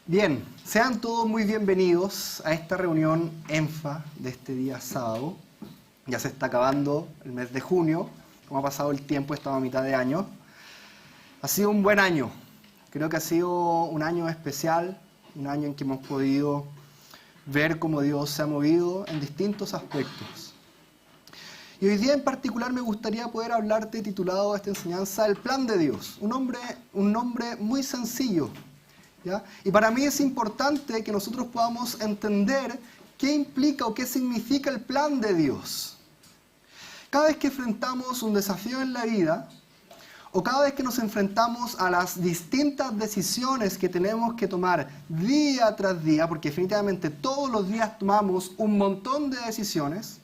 Bien, sean todos muy bienvenidos a esta reunión ENFA de este día sábado. Ya se está acabando el mes de junio, como ha pasado el tiempo, estamos a mitad de año. Ha sido un buen año, creo que ha sido un año especial, un año en que hemos podido ver cómo Dios se ha movido en distintos aspectos. Y hoy día en particular me gustaría poder hablarte, titulado a esta enseñanza, El Plan de Dios. Un nombre muy sencillo, ¿ya? Y para mí es importante que nosotros podamos entender qué implica o qué significa el plan de Dios. Cada vez que enfrentamos un desafío en la vida, o cada vez que nos enfrentamos a las distintas decisiones que tenemos que tomar día tras día, porque definitivamente todos los días tomamos un montón de decisiones,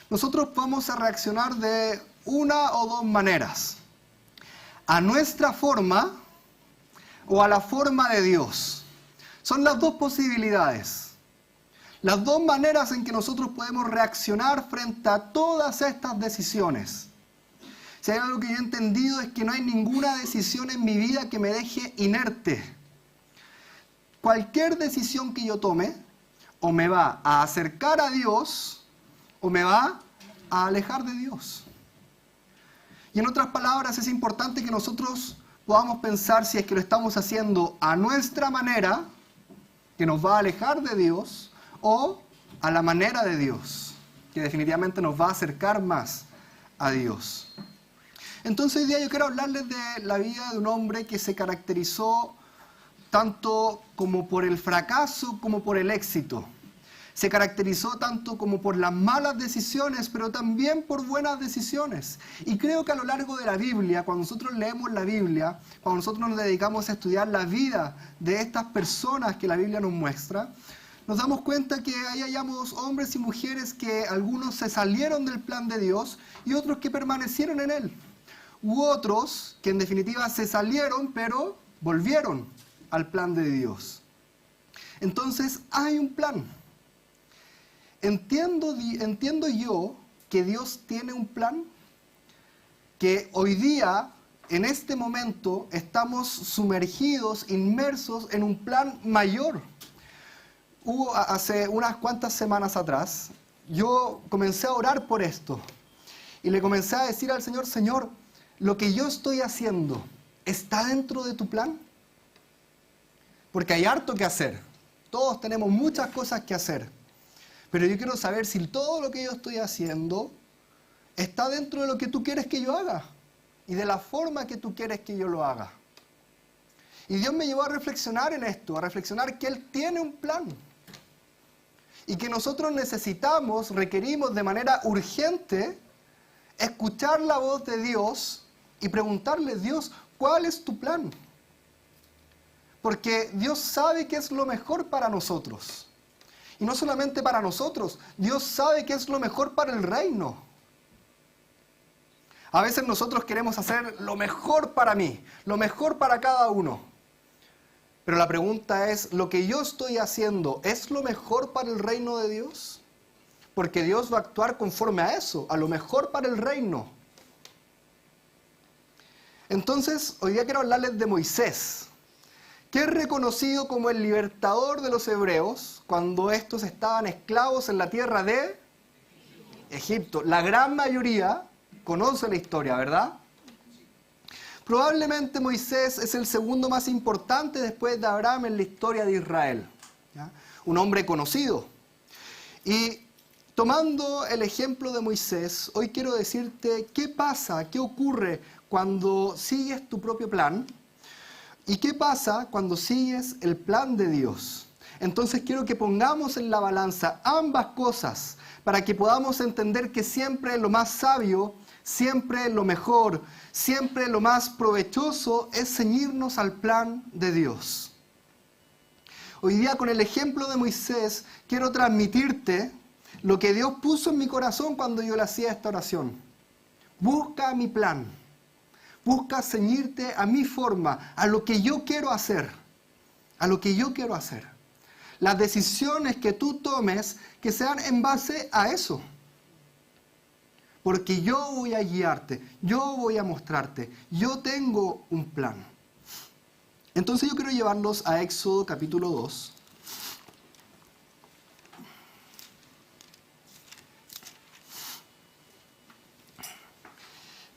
nosotros vamos a reaccionar de una o dos maneras: a nuestra forma o a la forma de Dios. Son las dos posibilidades, las dos maneras en que nosotros podemos reaccionar frente a todas estas decisiones. Si hay algo que yo he entendido es que no hay ninguna decisión en mi vida que me deje inerte. Cualquier decisión que yo tome o me va a acercar a Dios o me va a alejar de Dios. Y en otras palabras, es importante que nosotros podamos pensar si es que lo estamos haciendo a nuestra manera, que nos va a alejar de Dios, o a la manera de Dios, que definitivamente nos va a acercar más a Dios. Entonces hoy día yo quiero hablarles de la vida de un hombre que se caracterizó tanto como por el fracaso como por el éxito. Se caracterizó tanto como por las malas decisiones, pero también por buenas decisiones. Y creo que a lo largo de la Biblia, cuando nosotros leemos la Biblia, cuando nosotros nos dedicamos a estudiar la vida de estas personas que la Biblia nos muestra, nos damos cuenta que ahí hallamos hombres y mujeres que algunos se salieron del plan de Dios y otros que permanecieron en él. U otros que en definitiva se salieron, pero volvieron al plan de Dios. Entonces hay un plan. Entiendo yo que Dios tiene un plan, que hoy día, en este momento, estamos sumergidos, inmersos en un plan mayor. Hace unas cuantas semanas atrás, yo comencé a orar por esto y le comencé a decir al Señor: Señor, lo que yo estoy haciendo, ¿está dentro de tu plan? Porque hay harto que hacer, todos tenemos muchas cosas que hacer. Pero yo quiero saber si todo lo que yo estoy haciendo está dentro de lo que tú quieres que yo haga y de la forma que tú quieres que yo lo haga. Y Dios me llevó a reflexionar en esto, a reflexionar que Él tiene un plan y que nosotros requerimos de manera urgente escuchar la voz de Dios y preguntarle: Dios, ¿cuál es tu plan? Porque Dios sabe qué es lo mejor para nosotros. Y no solamente para nosotros, Dios sabe qué es lo mejor para el reino. A veces nosotros queremos hacer lo mejor para mí, lo mejor para cada uno. Pero la pregunta es, ¿lo que yo estoy haciendo es lo mejor para el reino de Dios? Porque Dios va a actuar conforme a eso, a lo mejor para el reino. Entonces, hoy día quiero hablarles de Moisés, que es reconocido como el libertador de los hebreos cuando estos estaban esclavos en la tierra de Egipto. La gran mayoría conoce la historia, ¿verdad? Probablemente Moisés es el segundo más importante después de Abraham en la historia de Israel, ¿ya? Un hombre conocido. Y tomando el ejemplo de Moisés, hoy quiero decirte qué pasa, qué ocurre cuando sigues tu propio plan. ¿Y qué pasa cuando sigues el plan de Dios? Entonces quiero que pongamos en la balanza ambas cosas para que podamos entender que siempre lo más sabio, siempre lo mejor, siempre lo más provechoso es ceñirnos al plan de Dios. Hoy día, con el ejemplo de Moisés, quiero transmitirte lo que Dios puso en mi corazón cuando yo le hacía esta oración. Busca mi plan. Busca ceñirte a mi forma, a lo que yo quiero hacer, a lo que yo quiero hacer. Las decisiones que tú tomes, que sean en base a eso. Porque yo voy a guiarte, yo voy a mostrarte, yo tengo un plan. Entonces yo quiero llevarlos a Éxodo capítulo 2.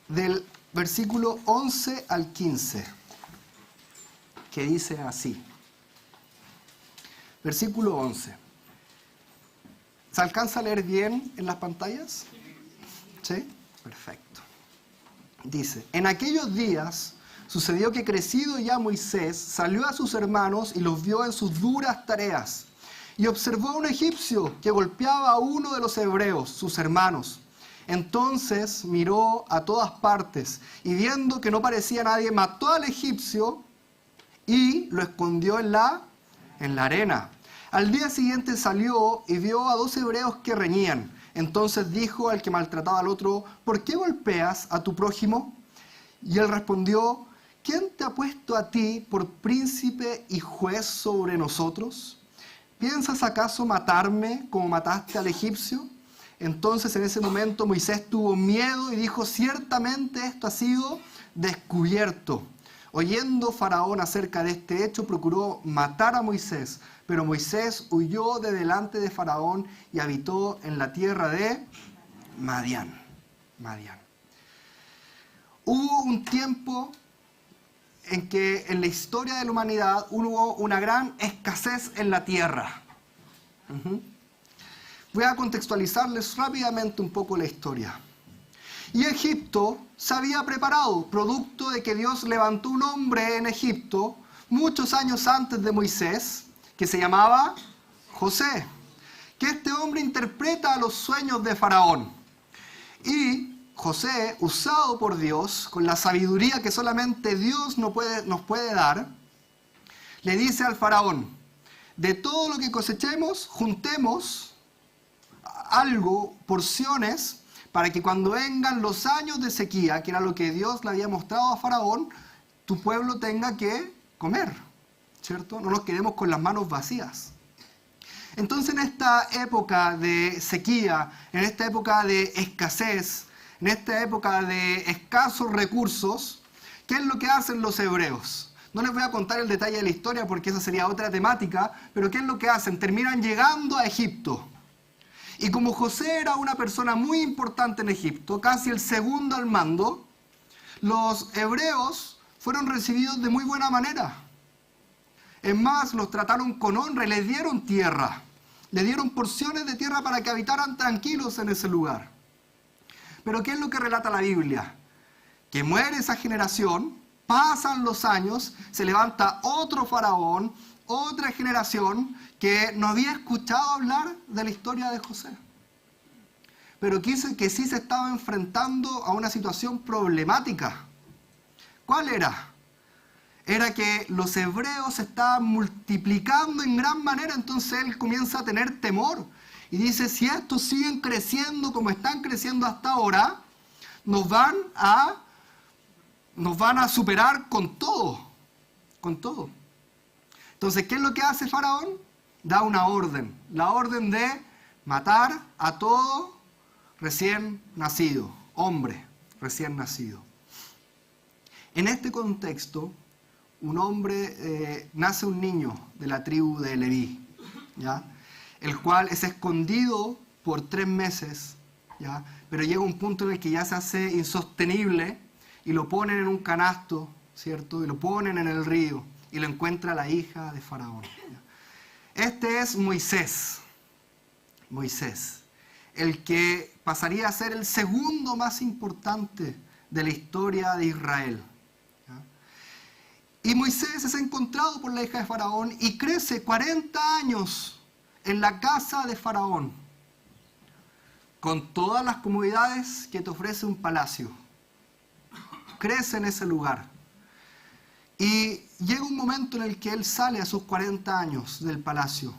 Del versículo 11 al 15, que dice así. Versículo 11. ¿Se alcanza a leer bien en las pantallas? ¿Sí? Perfecto. Dice, en aquellos días sucedió que crecido ya Moisés salió a sus hermanos y los vio en sus duras tareas. Y observó a un egipcio que golpeaba a uno de los hebreos, sus hermanos. Entonces miró a todas partes y viendo que no parecía nadie, mató al egipcio y lo escondió en la arena. Al día siguiente salió y vio a 2 hebreos que reñían. Entonces dijo al que maltrataba al otro, ¿por qué golpeas a tu prójimo? Y él respondió, ¿quién te ha puesto a ti por príncipe y juez sobre nosotros? ¿Piensas acaso matarme como mataste al egipcio? Entonces en ese momento Moisés tuvo miedo y dijo, ciertamente esto ha sido descubierto. Oyendo Faraón acerca de este hecho, procuró matar a Moisés, pero Moisés huyó de delante de Faraón y habitó en la tierra de Madián. Hubo un tiempo en que en la historia de la humanidad hubo una gran escasez en la tierra. Voy a contextualizarles rápidamente un poco la historia. Y Egipto se había preparado, producto de que Dios levantó un hombre en Egipto muchos años antes de Moisés, que se llamaba José, que este hombre interpreta los sueños de Faraón. Y José, usado por Dios, con la sabiduría que solamente Dios nos puede dar, le dice al Faraón, de todo lo que cosechemos, juntemos algo, porciones, para que cuando vengan los años de sequía, que era lo que Dios le había mostrado a Faraón, tu pueblo tenga que comer, ¿cierto? No nos quedemos con las manos vacías. Entonces en esta época de sequía, en esta época de escasez, en esta época de escasos recursos, ¿qué es lo que hacen los hebreos? No les voy a contar el detalle de la historia porque esa sería otra temática, pero ¿qué es lo que hacen? Terminan llegando a Egipto. Y como José era una persona muy importante en Egipto, casi el segundo al mando, los hebreos fueron recibidos de muy buena manera. Es más, los trataron con honra y les dieron tierra. Le dieron porciones de tierra para que habitaran tranquilos en ese lugar. Pero ¿qué es lo que relata la Biblia? Que muere esa generación, pasan los años, se levanta otro faraón, otra generación que no había escuchado hablar de la historia de José. Pero que sí se estaba enfrentando a una situación problemática. ¿Cuál era? Era que los hebreos se estaban multiplicando en gran manera, entonces él comienza a tener temor. Y dice, si estos siguen creciendo como están creciendo hasta ahora, nos van a superar con todo. Con todo. Entonces, ¿qué es lo que hace Faraón? Da una orden. La orden de matar a todo recién nacido. Hombre recién nacido. En este contexto, nace un niño de la tribu de Leví, ¿ya? El cual es escondido por 3 meses, ¿ya? Pero llega un punto en el que ya se hace insostenible y lo ponen en un canasto, ¿cierto? Y lo ponen en el río y lo encuentra la hija de Faraón, ¿ya? Este es Moisés, el que pasaría a ser el segundo más importante de la historia de Israel. Y Moisés es encontrado por la hija de Faraón y crece 40 años en la casa de Faraón, con todas las comodidades que te ofrece un palacio. Crece en ese lugar. Y llega un momento en el que él sale a sus 40 años del palacio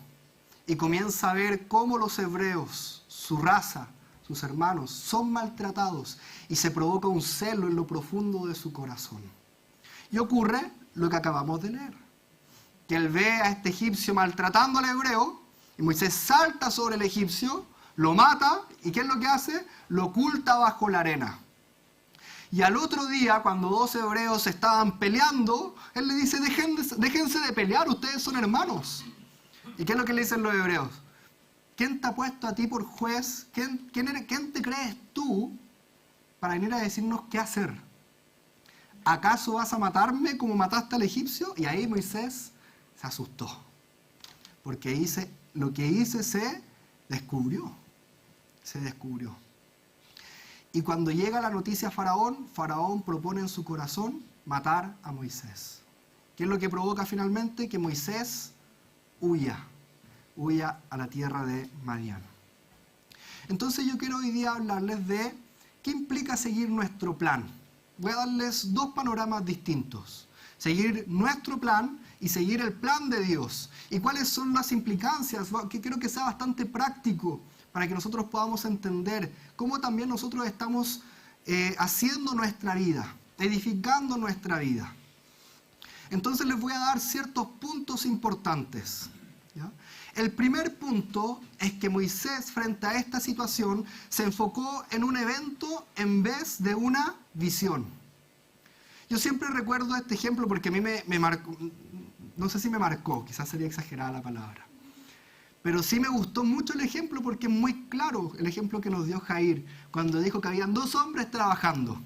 y comienza a ver cómo los hebreos, su raza, sus hermanos, son maltratados y se provoca un celo en lo profundo de su corazón. Y ocurre lo que acabamos de leer, que él ve a este egipcio maltratando al hebreo y Moisés salta sobre el egipcio, lo mata y ¿qué es lo que hace? Lo oculta bajo la arena. Y al otro día, cuando dos hebreos estaban peleando, él le dice, déjense de pelear, ustedes son hermanos. ¿Y qué es lo que le dicen los hebreos? ¿Quién te ha puesto a ti por juez? ¿Quién te crees tú para venir a decirnos qué hacer? ¿Acaso vas a matarme como mataste al egipcio? Y ahí Moisés se asustó, porque lo que hice se descubrió. Y cuando llega la noticia a Faraón, Faraón propone en su corazón matar a Moisés. ¿Qué es lo que provoca finalmente? Que Moisés huya a la tierra de Madián. Entonces yo quiero hoy día hablarles de qué implica seguir nuestro plan. Voy a darles dos panoramas distintos. Seguir nuestro plan y seguir el plan de Dios. ¿Y cuáles son las implicancias? Que quiero que sea bastante práctico para que nosotros podamos entender cómo también nosotros estamos haciendo nuestra vida, edificando nuestra vida. Entonces les voy a dar ciertos puntos importantes, ¿ya? El primer punto es que Moisés, frente a esta situación, se enfocó en un evento en vez de una visión. Yo siempre recuerdo este ejemplo porque a mí me marcó, no sé si me marcó, quizás sería exagerada la palabra, pero sí me gustó mucho el ejemplo porque es muy claro el ejemplo que nos dio Jair cuando dijo que habían dos hombres trabajando.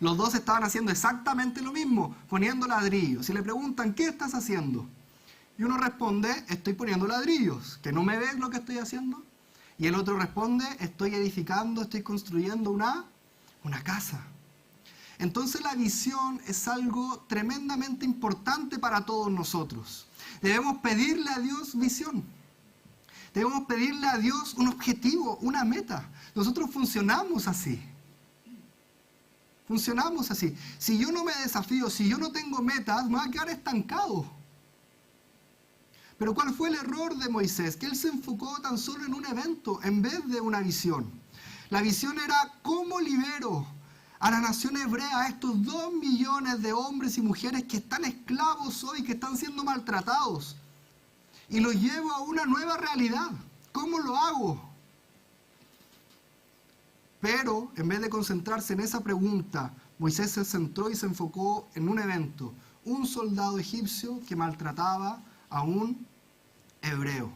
Los dos estaban haciendo exactamente lo mismo, poniendo ladrillos. Si le preguntan, ¿qué estás haciendo? Y uno responde, estoy poniendo ladrillos. ¿Que no me ves lo que estoy haciendo? Y el otro responde, estoy edificando, estoy construyendo una casa. Entonces la visión es algo tremendamente importante para todos nosotros. Debemos pedirle a Dios visión. Debemos pedirle a Dios un objetivo, una meta. Nosotros funcionamos así. Funcionamos así. Si yo no me desafío, si yo no tengo metas, me voy a quedar estancado. Pero ¿cuál fue el error de Moisés? Que él se enfocó tan solo en un evento en vez de una visión. La visión era ¿cómo libero a la nación hebrea, a estos 2 millones de hombres y mujeres que están esclavos hoy, que están siendo maltratados? Y los llevo a una nueva realidad. ¿Cómo lo hago? Pero en vez de concentrarse en esa pregunta, Moisés se centró y se enfocó en un evento. Un soldado egipcio que maltrataba a un hebreo.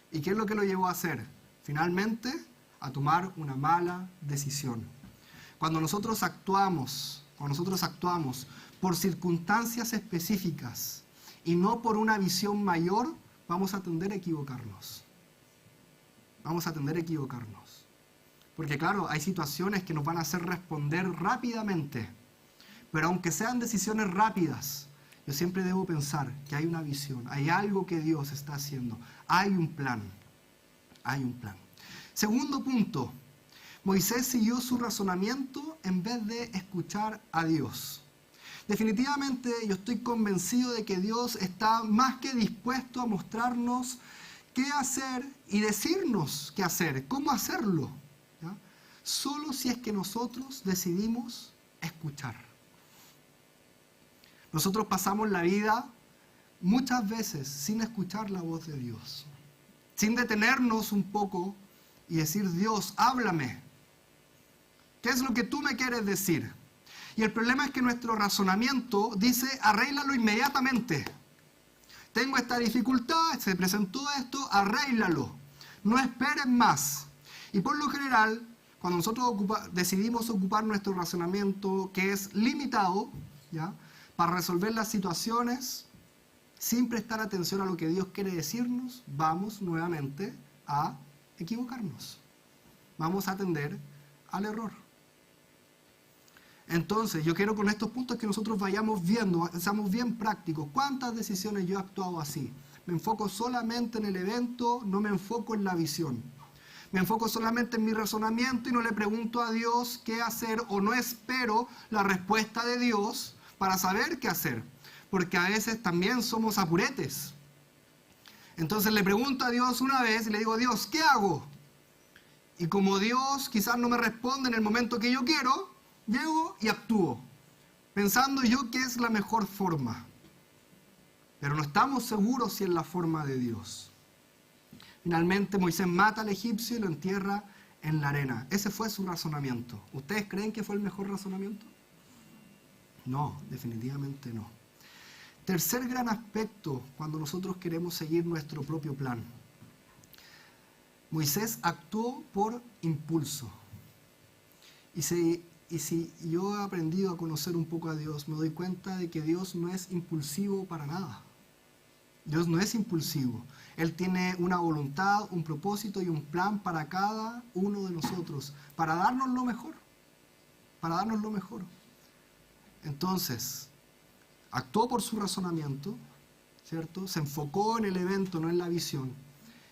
¿Y qué es lo que lo llevó a hacer? Finalmente, a tomar una mala decisión. Cuando nosotros actuamos por circunstancias específicas y no por una visión mayor, vamos a tender a equivocarnos. Porque claro, hay situaciones que nos van a hacer responder rápidamente. Pero aunque sean decisiones rápidas, yo siempre debo pensar que hay una visión, hay algo que Dios está haciendo, hay un plan. Segundo punto, Moisés siguió su razonamiento en vez de escuchar a Dios. Definitivamente yo estoy convencido de que Dios está más que dispuesto a mostrarnos qué hacer y decirnos qué hacer, cómo hacerlo, ¿ya? Solo si es que nosotros decidimos escuchar. Nosotros pasamos la vida muchas veces sin escuchar la voz de Dios, sin detenernos un poco y decir, Dios, háblame. ¿Qué es lo que tú me quieres decir? Y el problema es que nuestro razonamiento dice, arréglalo inmediatamente. Tengo esta dificultad, se presentó esto, arréglalo. No esperes más. Y por lo general, cuando nosotros decidimos ocupar nuestro razonamiento, que es limitado, ¿ya?, para resolver las situaciones, sin prestar atención a lo que Dios quiere decirnos, vamos nuevamente a equivocarnos. Vamos a tender al error. Entonces, yo quiero con estos puntos que nosotros vayamos viendo, seamos bien prácticos. ¿Cuántas decisiones yo he actuado así? Me enfoco solamente en el evento, no me enfoco en la visión. Me enfoco solamente en mi razonamiento y no le pregunto a Dios qué hacer o no espero la respuesta de Dios para saber qué hacer. Porque a veces también somos apuretes. Entonces le pregunto a Dios una vez y le digo, Dios, ¿qué hago? Y como Dios quizás no me responde en el momento que yo quiero, llego y actúo, pensando yo que es la mejor forma. Pero no estamos seguros si es la forma de Dios. Finalmente Moisés mata al egipcio y lo entierra en la arena. Ese fue su razonamiento. ¿Ustedes creen que fue el mejor razonamiento? No, definitivamente no. Tercer gran aspecto cuando nosotros queremos seguir nuestro propio plan. Moisés actuó por impulso. Y si yo he aprendido a conocer un poco a Dios, me doy cuenta de que Dios no es impulsivo para nada. Dios no es impulsivo. Él tiene una voluntad, un propósito y un plan para cada uno de nosotros, para darnos lo mejor. Para darnos lo mejor. Entonces, actuó por su razonamiento, ¿cierto? Se enfocó en el evento, no en la visión.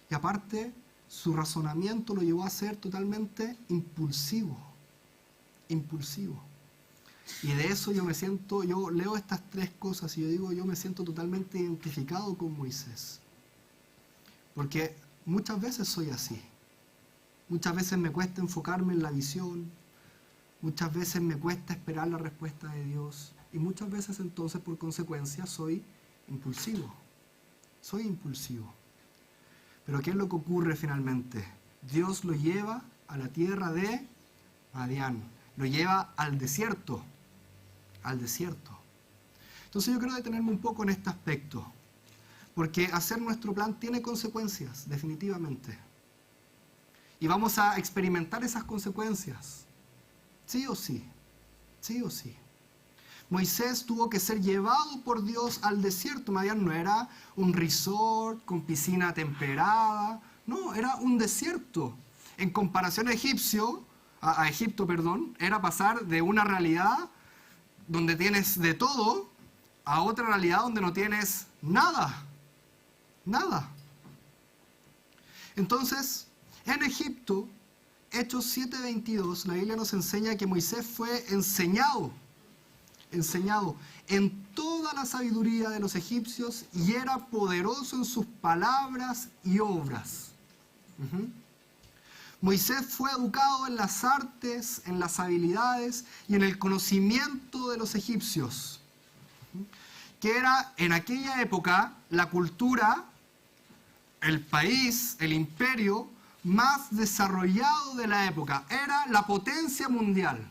Y aparte, su razonamiento lo llevó a ser totalmente impulsivo. Impulsivo. Y de eso yo leo estas tres cosas y yo digo, yo me siento totalmente identificado con Moisés. Porque muchas veces soy así. Muchas veces me cuesta enfocarme en la visión. Muchas veces me cuesta esperar la respuesta de Dios. Y muchas veces entonces, por consecuencia, soy impulsivo. Soy impulsivo. Pero ¿qué es lo que ocurre finalmente? Dios lo lleva a la tierra de Madián. Lo lleva al desierto. Al desierto. Entonces yo quiero detenerme un poco en este aspecto. Porque hacer nuestro plan tiene consecuencias, definitivamente. Y vamos a experimentar esas consecuencias. Sí o sí. Sí o sí. Moisés tuvo que ser llevado por Dios al desierto. Madián no era un resort con piscina temperada. No, era un desierto. En comparación a Egipto, era pasar de una realidad donde tienes de todo a otra realidad donde no tienes nada. Nada. Entonces, en Egipto, Hechos 7:22, la Biblia nos enseña que Moisés fue enseñado en toda la sabiduría de los egipcios y era poderoso en sus palabras y obras. Moisés fue educado en las artes, en las habilidades y en el conocimiento de los egipcios, que era en aquella época la cultura, el país, el imperio más desarrollado de la época. Era la potencia mundial.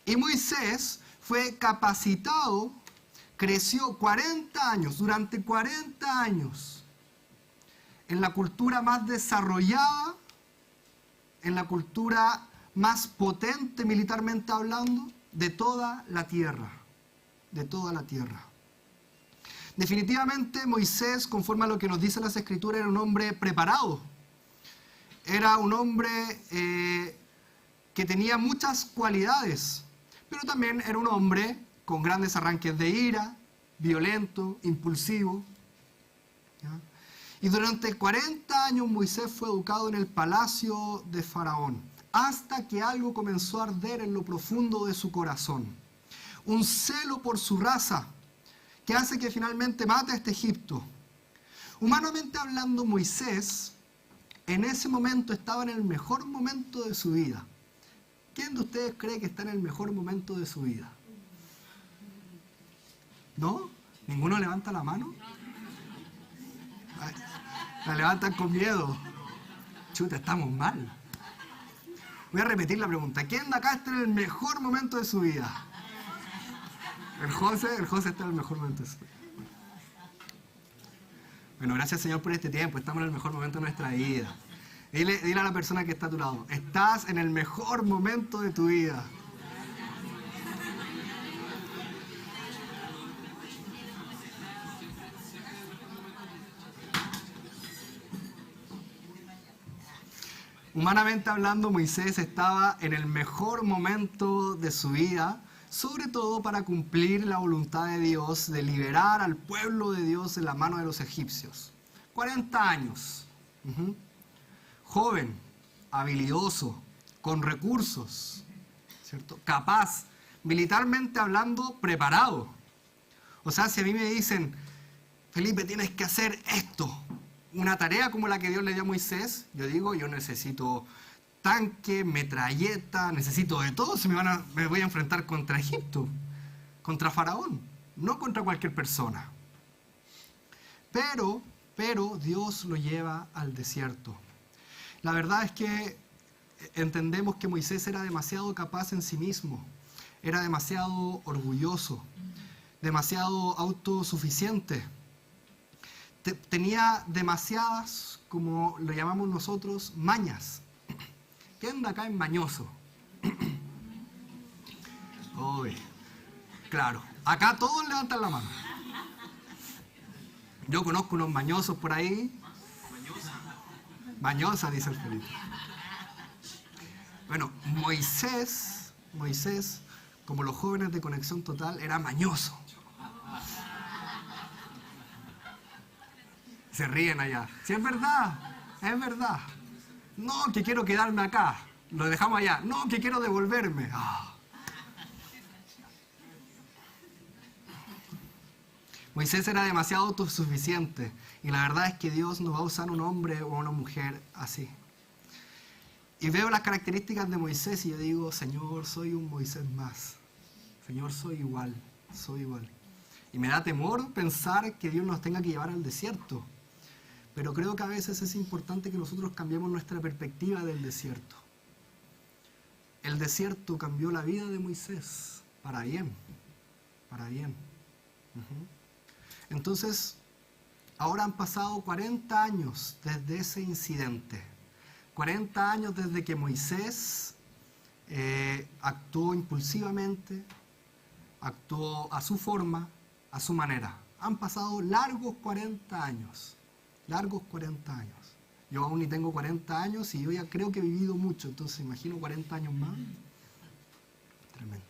Y Moisés fue capacitado, creció 40 años, durante 40 años, en la cultura más desarrollada, en la cultura más potente militarmente hablando, de toda la tierra. De toda la tierra. Definitivamente Moisés, conforme a lo que nos dicen las Escrituras, era un hombre preparado. Era un hombre que tenía muchas cualidades, pero también era un hombre con grandes arranques de ira, violento, impulsivo. ¿Ya? Y durante 40 años Moisés fue educado en el palacio de Faraón, hasta que algo comenzó a arder en lo profundo de su corazón. Un celo por su raza, que hace que finalmente mate a este Egipto. Humanamente hablando, Moisés en ese momento estaba en el mejor momento de su vida. ¿Quién de ustedes cree que está en el mejor momento de su vida? ¿No? ¿Ninguno levanta la mano? Ay, la levantan con miedo. Chuta, estamos mal. Voy a repetir la pregunta. ¿Quién de acá está en el mejor momento de su vida? El José está en el mejor momento de su vida. Bueno, gracias Señor por este tiempo. Estamos en el mejor momento de nuestra vida. Dile a la persona que está a tu lado. Estás en el mejor momento de tu vida. Humanamente hablando, Moisés estaba en el mejor momento de su vida, sobre todo para cumplir la voluntad de Dios de liberar al pueblo de Dios de la mano de los egipcios. 40 años. Joven, habilidoso, con recursos, ¿cierto? Capaz, militarmente hablando, preparado. O sea, si a mí me dicen, Felipe, tienes que hacer esto, una tarea como la que Dios le dio a Moisés, yo digo, yo necesito tanque, metralleta, necesito de todo si me voy a enfrentar contra Egipto, contra Faraón, no contra cualquier persona. Pero Dios lo lleva al desierto. La verdad es que entendemos que Moisés era demasiado capaz en sí mismo, era demasiado orgulloso, demasiado autosuficiente. Tenía demasiadas, como lo llamamos nosotros, mañas. ¿Quién de acá es mañoso? Uy, claro, acá todos levantan la mano. Yo conozco unos mañosos por ahí. Mañosa, dice el Felipe. Bueno, Moisés, como los jóvenes de Conexión Total, era mañoso. Se ríen allá. Sí, es verdad, es verdad. No, que quiero quedarme acá. Lo dejamos allá. No, que quiero devolverme. Moisés era demasiado autosuficiente. Y la verdad es que Dios no va a usar un hombre o una mujer así. Y veo las características de Moisés y yo digo, Señor, soy un Moisés más. Señor, soy igual, soy igual. Y me da temor pensar que Dios nos tenga que llevar al desierto. Pero creo que a veces es importante que nosotros cambiemos nuestra perspectiva del desierto. El desierto cambió la vida de Moisés para bien, para bien. Entonces, ahora han pasado 40 años desde ese incidente. 40 años desde que Moisés actuó impulsivamente, actuó a su forma, a su manera. Han pasado largos 40 años. Largos 40 años. Yo aún ni tengo 40 años y yo ya creo que he vivido mucho, entonces imagino 40 años más. Tremendo.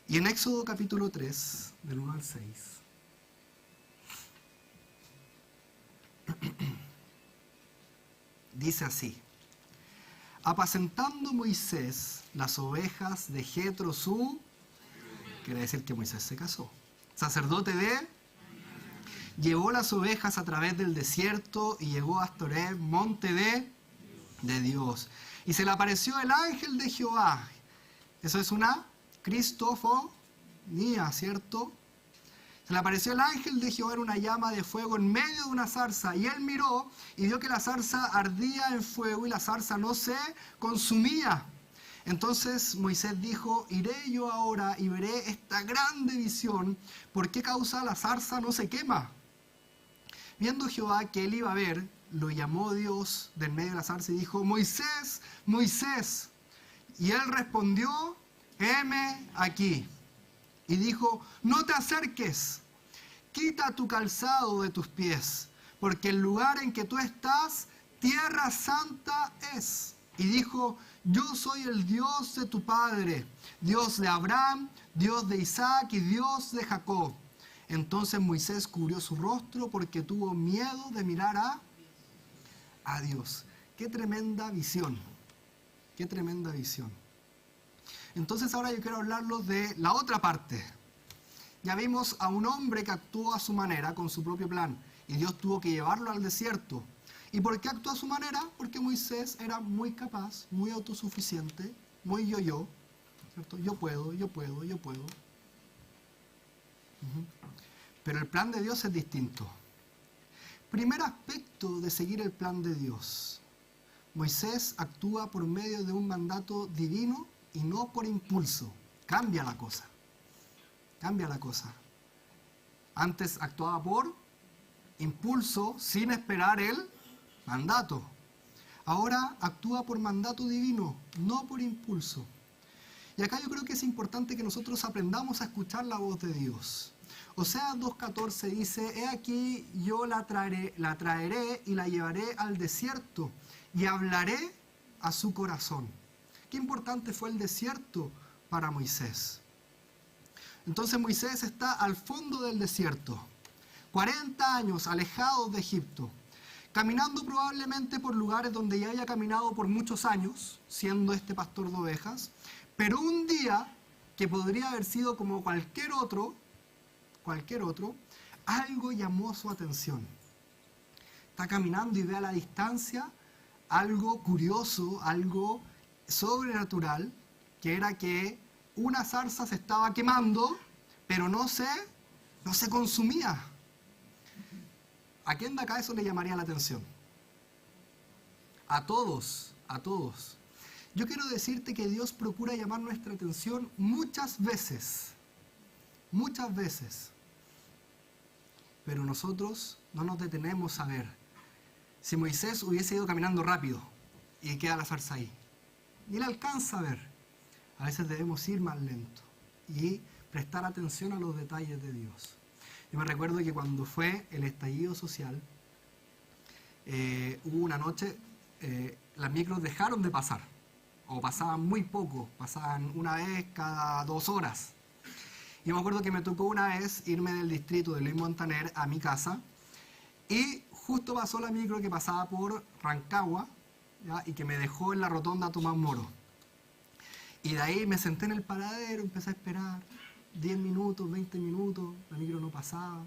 Y en Éxodo capítulo 3, del 1 al 6, dice así: apacentando Moisés las ovejas de Jetro quiere decir que Moisés se casó, sacerdote llevó las ovejas a través del desierto y llegó hasta Horeb, monte de Dios. Y se le apareció el ángel de Jehová. Eso es una cristofonía, ¿cierto? Se le apareció el ángel de Jehová en una llama de fuego en medio de una zarza. Y él miró y vio que la zarza ardía en fuego y la zarza no se consumía. Entonces Moisés dijo, iré yo ahora y veré esta grande visión. ¿Por qué causa la zarza no se quema? Viendo Jehová que él iba a ver, lo llamó Dios del medio de la zarza y dijo, Moisés, Moisés. Y él respondió, heme aquí. Y dijo, no te acerques, quita tu calzado de tus pies, porque el lugar en que tú estás, tierra santa es. Y dijo, yo soy el Dios de tu padre, Dios de Abraham, Dios de Isaac y Dios de Jacob. Entonces Moisés cubrió su rostro porque tuvo miedo de mirar a Dios. ¡Qué tremenda visión! ¡Qué tremenda visión! Entonces ahora yo quiero hablarles de la otra parte. Ya vimos a un hombre que actuó a su manera, con su propio plan, y Dios tuvo que llevarlo al desierto. ¿Y por qué actuó a su manera? Porque Moisés era muy capaz, muy autosuficiente, muy yo-yo, ¿cierto? Yo puedo. Pero el plan de Dios es distinto. Primer aspecto de seguir el plan de Dios. Moisés actúa por medio de un mandato divino y no por impulso. Cambia la cosa. Cambia la cosa. Antes actuaba por impulso sin esperar el mandato. Ahora actúa por mandato divino, no por impulso. Y acá yo creo que es importante que nosotros aprendamos a escuchar la voz de Dios. Oseas 2:14 dice, he aquí yo la traeré y la llevaré al desierto y hablaré a su corazón. Qué importante fue el desierto para Moisés. Entonces Moisés está al fondo del desierto, 40 años alejados de Egipto, caminando probablemente por lugares donde ya había caminado por muchos años, siendo este pastor de ovejas, pero un día que podría haber sido como cualquier otro, algo llamó su atención. Está caminando y ve a la distancia algo curioso, algo sobrenatural, que era que una zarza se estaba quemando, pero no se consumía. ¿A quién de acá eso le llamaría la atención? a todos, a todos. Yo quiero decirte que Dios procura llamar nuestra atención muchas veces, pero nosotros no nos detenemos a ver. Si Moisés hubiese ido caminando rápido y queda la zarza ahí, ni le alcanza a ver. A veces debemos ir más lento y prestar atención a los detalles de Dios. Yo me recuerdo que cuando fue el estallido social, hubo una noche, las micros dejaron de pasar, o pasaban muy poco, pasaban una vez cada 2 horas. Y me acuerdo que me tocó una vez irme del distrito de Luis Montaner a mi casa, y justo pasó la micro que pasaba por Rancagua, ¿ya? Y que me dejó en la rotonda Tomás Moro. Y de ahí me senté en el paradero, empecé a esperar 10 minutos, 20 minutos, la micro no pasaba.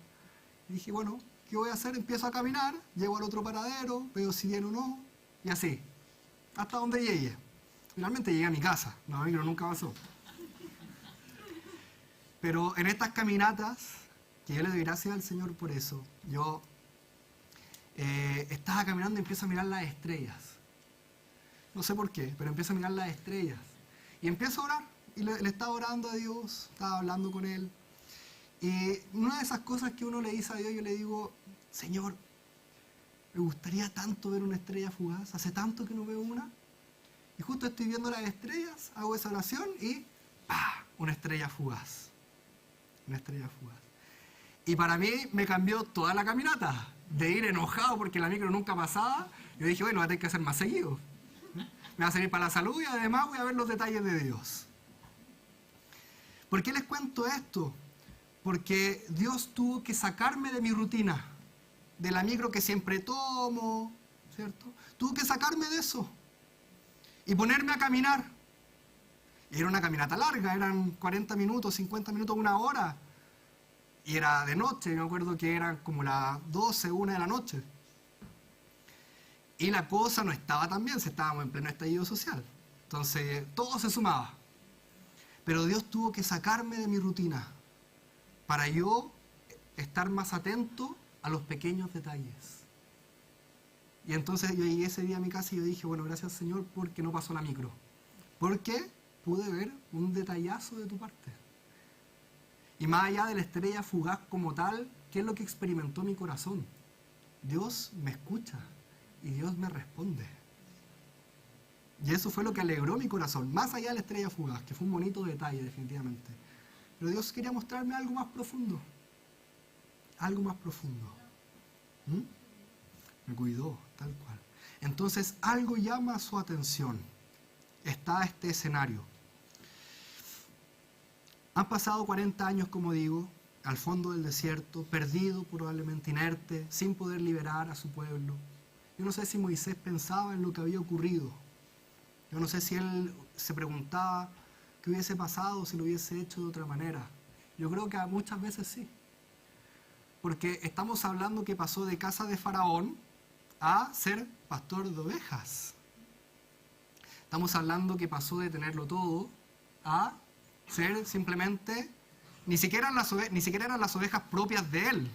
Y dije, bueno, ¿qué voy a hacer? Empiezo a caminar, llego al otro paradero, veo si viene o no, y así, hasta donde llegué. Finalmente llegué a mi casa, la micro nunca pasó. Pero en estas caminatas, que yo le doy gracias al Señor por eso, yo estaba caminando y empiezo a mirar las estrellas. No sé por qué, pero empiezo a mirar las estrellas. Y empiezo a orar, y le estaba orando a Dios, estaba hablando con Él. Y una de esas cosas que uno le dice a Dios, yo le digo, Señor, me gustaría tanto ver una estrella fugaz, hace tanto que no veo una. Y justo estoy viendo las estrellas, hago esa oración y ¡pah! Una estrella fugaz. Una estrella fugaz. Y para mí me cambió toda la caminata. De ir enojado porque la micro nunca pasaba, yo dije, bueno, voy a tener que hacer más seguido. Me va a servir para la salud y además voy a ver los detalles de Dios. ¿Por qué les cuento esto? Porque Dios tuvo que sacarme de mi rutina, de la micro que siempre tomo, ¿cierto? Tuvo que sacarme de eso y ponerme a caminar. Y era una caminata larga, eran 40 minutos, 50 minutos, 1 hora. Y era de noche, me acuerdo que eran como las 12, 1 de la noche. Y la cosa no estaba tan bien, estábamos en pleno estallido social. Entonces, todo se sumaba. Pero Dios tuvo que sacarme de mi rutina para yo estar más atento a los pequeños detalles. Y entonces yo llegué ese día a mi casa y yo dije, bueno, gracias Señor porque no pasó la micro. Porque pude ver un detallazo de tu parte. Y más allá de la estrella fugaz como tal, ¿qué es lo que experimentó mi corazón? Dios me escucha y Dios me responde. Y eso fue lo que alegró mi corazón, más allá de la estrella fugaz, que fue un bonito detalle definitivamente. Pero Dios quería mostrarme algo más profundo. Algo más profundo. Me cuidó, tal cual. Entonces algo llama su atención. Está este escenario. Han pasado 40 años, como digo, al fondo del desierto, perdido, probablemente inerte, sin poder liberar a su pueblo. Yo no sé si Moisés pensaba en lo que había ocurrido. Yo no sé si él se preguntaba qué hubiese pasado si lo hubiese hecho de otra manera. Yo creo que muchas veces sí. Porque estamos hablando que pasó de casa de Faraón a ser pastor de ovejas. Estamos hablando que pasó de tenerlo todo a ser simplemente, ni siquiera eran las ovejas propias de él,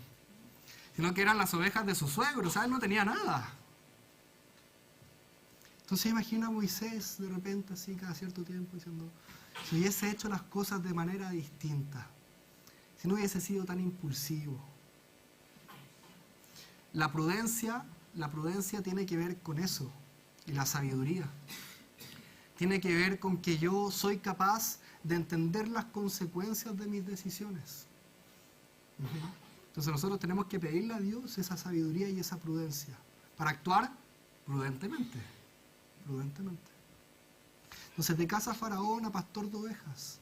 sino que eran las ovejas de su suegro, o sea, él no tenía nada. Entonces imagina a Moisés de repente así cada cierto tiempo diciendo, si hubiese hecho las cosas de manera distinta, si no hubiese sido tan impulsivo. La prudencia tiene que ver con eso, y la sabiduría. Tiene que ver con que yo soy capaz de entender las consecuencias de mis decisiones. Entonces nosotros tenemos que pedirle a Dios esa sabiduría y esa prudencia para actuar prudentemente. Entonces, de casa Faraón a pastor de ovejas.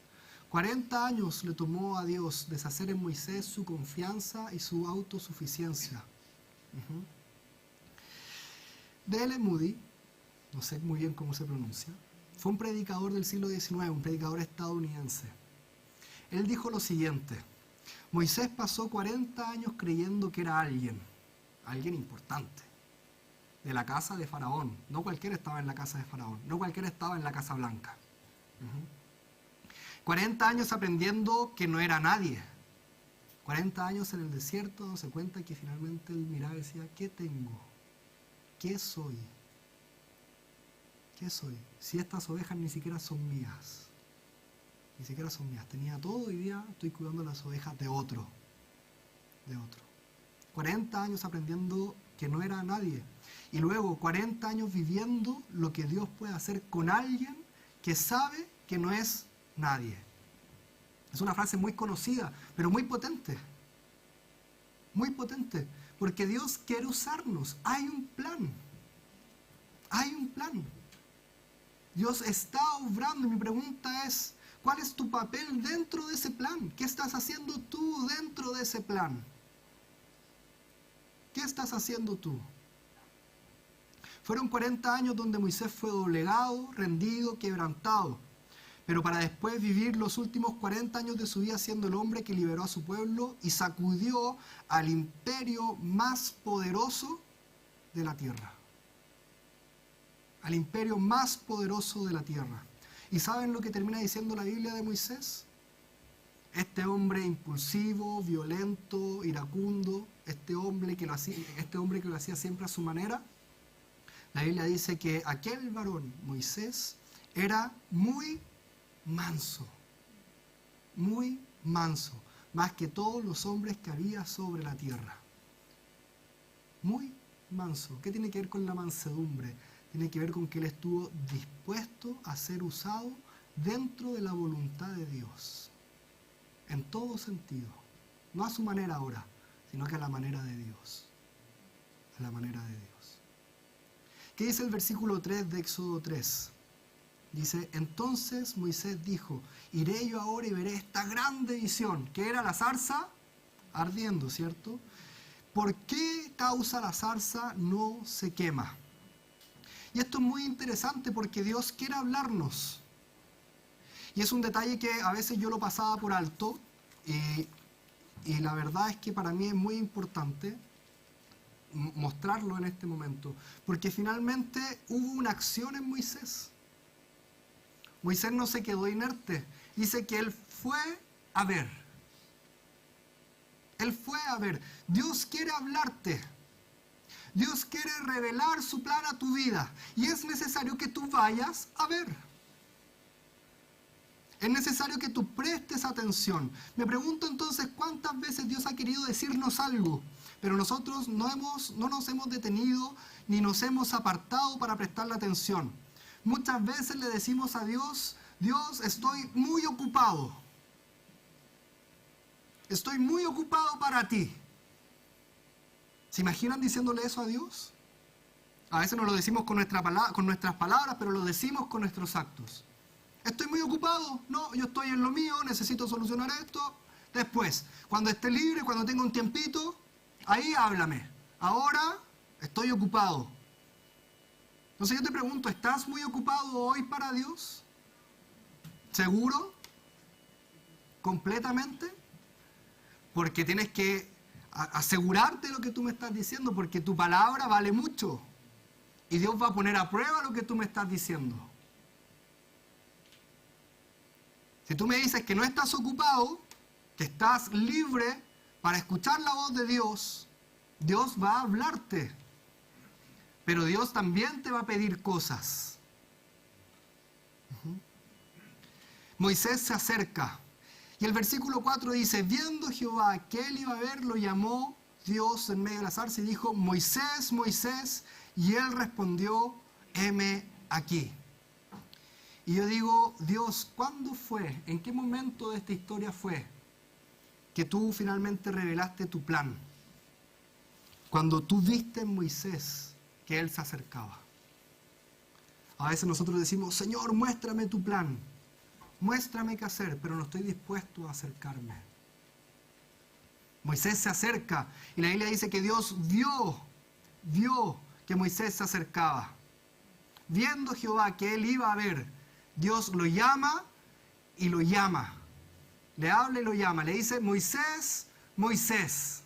40 años le tomó a Dios deshacer en Moisés su confianza y su autosuficiencia. D.L. Moody, no sé muy bien cómo se pronuncia, fue un predicador del siglo XIX, un predicador estadounidense. Él dijo lo siguiente: Moisés pasó 40 años creyendo que era alguien importante, de la casa de Faraón. No cualquiera estaba en la casa de Faraón, no cualquiera estaba en la Casa Blanca. 40 años aprendiendo que no era nadie. 40 años en el desierto, dándose cuenta que finalmente él miraba y decía, ¿qué tengo? ¿Qué soy? ¿Qué soy? Si estas ovejas ni siquiera son mías. Ni siquiera son mías. Tenía todo, hoy día estoy cuidando las ovejas de otro. De otro. 40 años aprendiendo que no era nadie. Y luego 40 años viviendo lo que Dios puede hacer con alguien que sabe que no es nadie. Es una frase muy conocida, pero muy potente. Muy potente. Porque Dios quiere usarnos. Hay un plan. Hay un plan. Dios está obrando y mi pregunta es, ¿cuál es tu papel dentro de ese plan? ¿Qué estás haciendo tú dentro de ese plan? ¿Qué estás haciendo tú? Fueron 40 años donde Moisés fue doblegado, rendido, quebrantado, pero para después vivir los últimos 40 años de su vida siendo el hombre que liberó a su pueblo y sacudió al imperio más poderoso de la tierra. Al imperio más poderoso de la tierra. ¿Y saben lo que termina diciendo la Biblia de Moisés? Este hombre impulsivo, violento, iracundo, este hombre que lo hacía siempre a su manera, la Biblia dice que aquel varón, Moisés, era muy manso, más que todos los hombres que había sobre la tierra. Muy manso. ¿Qué tiene que ver con la mansedumbre? Tiene que ver con que él estuvo dispuesto a ser usado dentro de la voluntad de Dios. En todo sentido. No a su manera ahora, sino que a la manera de Dios. A la manera de Dios. ¿Qué dice el versículo 3 de Éxodo 3? Dice, entonces Moisés dijo, iré yo ahora y veré esta grande visión, que era la zarza ardiendo, ¿cierto? ¿Por qué causa la zarza no se quema? Y esto es muy interesante porque Dios quiere hablarnos. Y es un detalle que a veces yo lo pasaba por alto y la verdad es que para mí es muy importante mostrarlo en este momento. Porque finalmente hubo una acción en Moisés. Moisés no se quedó inerte. Dice que él fue a ver. Él fue a ver. Dios quiere hablarte. Dios quiere revelar su plan a tu vida. Y es necesario que tú vayas a ver. Es necesario que tú prestes atención. Me pregunto entonces cuántas veces Dios ha querido decirnos algo, pero nosotros no nos hemos detenido ni nos hemos apartado para prestarle atención. Muchas veces le decimos a Dios, Dios, estoy muy ocupado. Estoy muy ocupado para ti. ¿Se imaginan diciéndole eso a Dios? A veces no lo decimos con nuestras palabras, pero lo decimos con nuestros actos. ¿Estoy muy ocupado? No, yo estoy en lo mío, necesito solucionar esto. Después, cuando esté libre, cuando tenga un tiempito, ahí háblame. Ahora estoy ocupado. Entonces yo te pregunto, ¿estás muy ocupado hoy para Dios? ¿Seguro? ¿Completamente? Porque tienes que asegurarte de lo que tú me estás diciendo, porque tu palabra vale mucho. Y Dios va a poner a prueba lo que tú me estás diciendo. Si tú me dices que no estás ocupado, que estás libre para escuchar la voz de Dios, Dios va a hablarte. Pero Dios también te va a pedir cosas. Moisés se acerca. Y el versículo 4 dice, viendo Jehová que él iba a ver, lo llamó Dios en medio de la zarza y dijo, Moisés, Moisés. Y él respondió, heme aquí. Y yo digo, Dios, ¿cuándo fue? ¿En qué momento de esta historia fue que tú finalmente revelaste tu plan? Cuando tú viste en Moisés que él se acercaba. A veces nosotros decimos, Señor, muéstrame tu plan. Muéstrame qué hacer, pero no estoy dispuesto a acercarme. Moisés se acerca y la Biblia dice que Dios vio que Moisés se acercaba. Viendo Jehová que él iba a ver, Dios lo llama y lo llama. Le habla y lo llama. Le dice, Moisés, Moisés.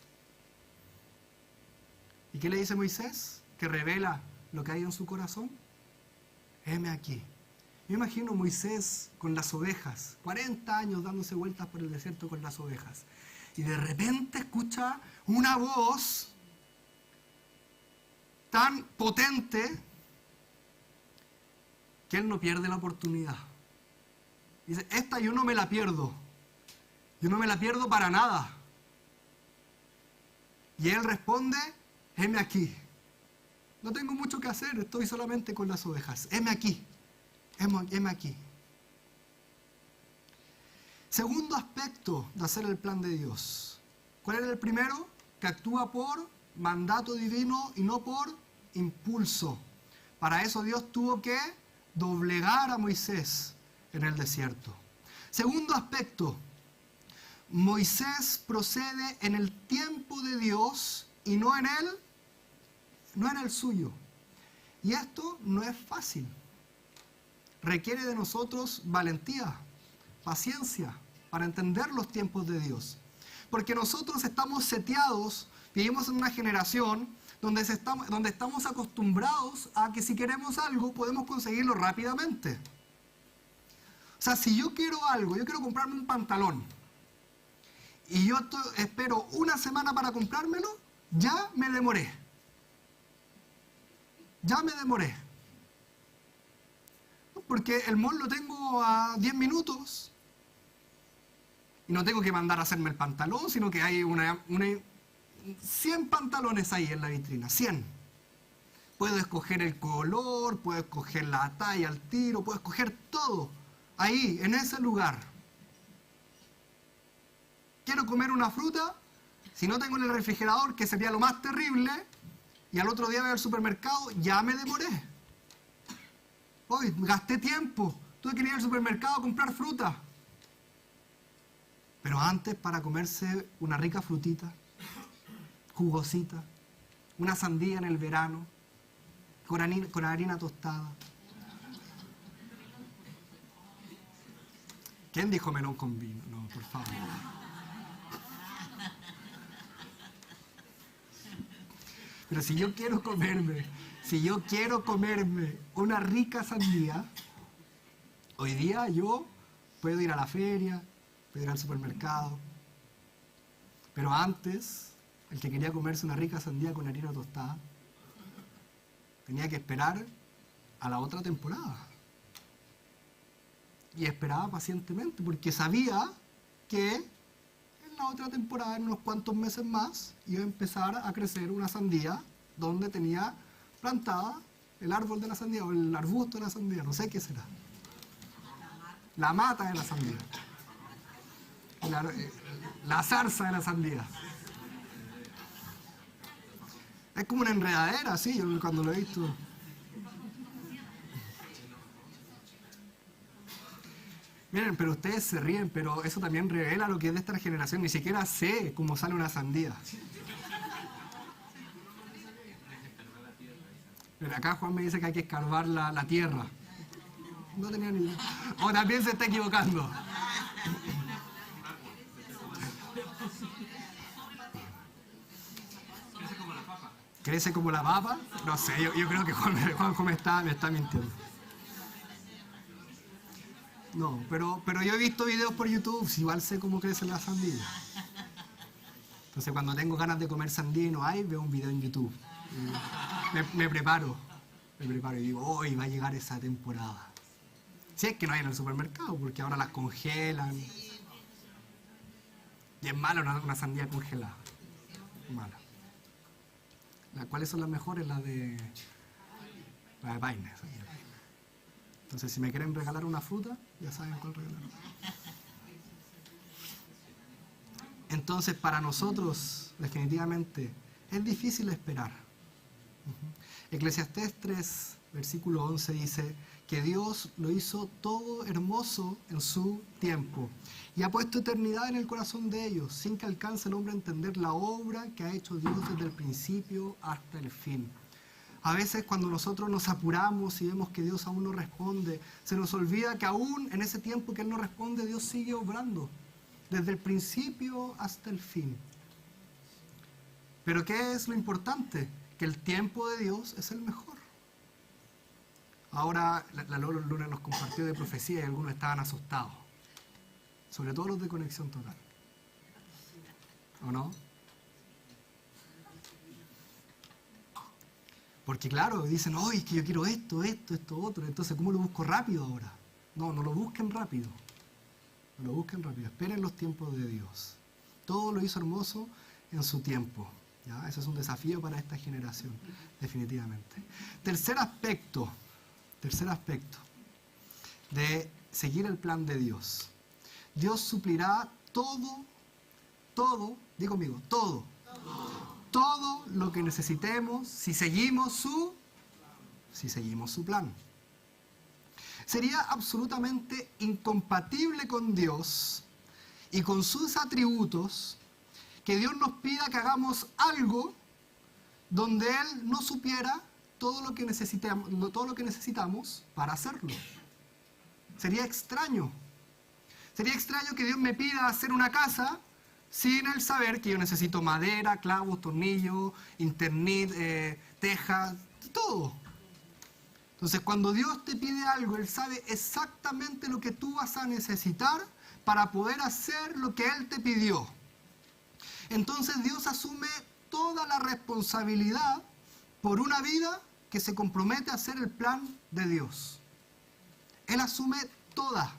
¿Y qué le dice Moisés? Que revela lo que hay en su corazón. Heme aquí. Yo imagino Moisés con las ovejas, 40 años dándose vueltas por el desierto con las ovejas. Y de repente escucha una voz tan potente que él no pierde la oportunidad. Dice, esta yo no me la pierdo. Yo no me la pierdo para nada. Y él responde, heme aquí. No tengo mucho que hacer, estoy solamente con las ovejas. Heme aquí. Heme aquí. Segundo aspecto de hacer el plan de Dios. ¿Cuál era el primero? Que actúa por mandato divino y no por impulso. Para eso Dios tuvo que doblegar a Moisés en el desierto. Segundo aspecto, Moisés procede en el tiempo de Dios y no en el suyo. Y esto no es fácil. Requiere de nosotros valentía, paciencia, para entender los tiempos de Dios. Porque nosotros estamos seteados, vivimos en una generación donde estamos acostumbrados a que si queremos algo podemos conseguirlo rápidamente. O sea, si yo quiero algo, yo quiero comprarme un pantalón, y yo espero una semana para comprármelo, ya me demoré. Ya me demoré. Porque el mall lo tengo a 10 minutos. Y no tengo que mandar a hacerme el pantalón, sino que hay 100 pantalones ahí en la vitrina. 100. Puedo escoger el color, puedo escoger la talla al tiro, puedo escoger todo. Ahí, en ese lugar. Quiero comer una fruta, si no tengo en el refrigerador, que sería lo más terrible, y al otro día voy al supermercado, ya me demoré. Hoy gasté tiempo, tuve que ir al supermercado a comprar fruta. Pero antes, para comerse una rica frutita, jugosita, una sandía en el verano, con harina tostada. ¿Quién dijo melón con vino? No, por favor. Pero si yo quiero comerme una rica sandía, hoy día yo puedo ir a la feria, puedo ir al supermercado. Pero antes, el que quería comerse una rica sandía con harina tostada, tenía que esperar a la otra temporada. Y esperaba pacientemente, porque sabía que en la otra temporada, en unos cuantos meses más, iba a empezar a crecer una sandía donde tenía plantada el árbol de la sandía o el arbusto de la sandía, no sé qué será. La mata de la sandía. La zarza de la sandía. Es como una enredadera, sí, yo cuando lo he visto. Miren, pero ustedes se ríen, pero eso también revela lo que es de esta generación. Ni siquiera sé cómo sale una sandía. Pero acá Juan me dice que hay que escarbar la tierra. No tenía ni idea. O también se está equivocando. ¿Crece como la papa? No sé, yo creo que Juanjo me está mintiendo. No, pero yo he visto videos por YouTube, si igual sé cómo crece la sandía. Entonces cuando tengo ganas de comer sandía y no hay, veo un video en YouTube. Me preparo y digo, hoy va a llegar esa temporada. Si es que no hay en el supermercado, porque ahora las congelan. Y es malo una sandía congelada. Mala. ¿Cuáles son las mejores? Las de Paine. Entonces, si me quieren regalar una fruta, ya saben cuál regalar. Entonces, para nosotros, definitivamente, es difícil esperar. Eclesiastés 3, versículo 11 dice que Dios lo hizo todo hermoso en su tiempo y ha puesto eternidad en el corazón de ellos, sin que alcance el hombre a entender la obra que ha hecho Dios desde el principio hasta el fin. A veces cuando nosotros nos apuramos y vemos que Dios aún no responde, se nos olvida que aún en ese tiempo que Él no responde, Dios sigue obrando, desde el principio hasta el fin. Pero ¿qué es lo importante? Que el tiempo de Dios es el mejor. Ahora, la Lolo Luna nos compartió de profecía y algunos estaban asustados. Sobre todo los de Conexión Total. ¿O no? Porque claro, dicen, ¡ay, es que yo quiero esto, otro! Entonces, ¿cómo lo busco rápido ahora? No, no lo busquen rápido. No lo busquen rápido. Esperen los tiempos de Dios. Todo lo hizo hermoso en su tiempo. ¿Ya? Ese es un desafío para esta generación, definitivamente. Tercer aspecto de seguir el plan de Dios. Dios suplirá todo, di conmigo, todo lo que necesitemos si seguimos su plan. Sería absolutamente incompatible con Dios y con sus atributos que Dios nos pida que hagamos algo donde Él no supiera todo lo que necesitamos para hacerlo. Sería extraño. Sería extraño que Dios me pida hacer una casa sin Él saber que yo necesito madera, clavos, tornillos, internet, tejas, todo. Entonces, cuando Dios te pide algo, Él sabe exactamente lo que tú vas a necesitar para poder hacer lo que Él te pidió. Entonces, Dios asume toda la responsabilidad por una vida que se compromete a hacer el plan de Dios. Él asume toda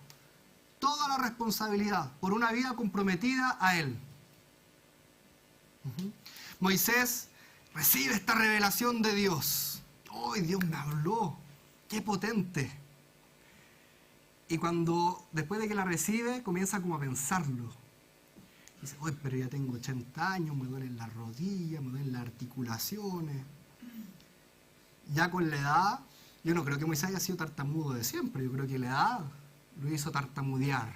la responsabilidad por una vida comprometida a Él. Moisés recibe esta revelación de Dios. ¡Ay, Dios me habló! ¡Qué potente! Y cuando, después de que la recibe, comienza como a pensarlo. Dice, ¡ay, pero ya tengo 80 años, me duelen las rodillas, me duelen las articulaciones! Ya con la edad, yo no creo que Moisés haya sido tartamudo de siempre, yo creo que la edad lo hizo tartamudear.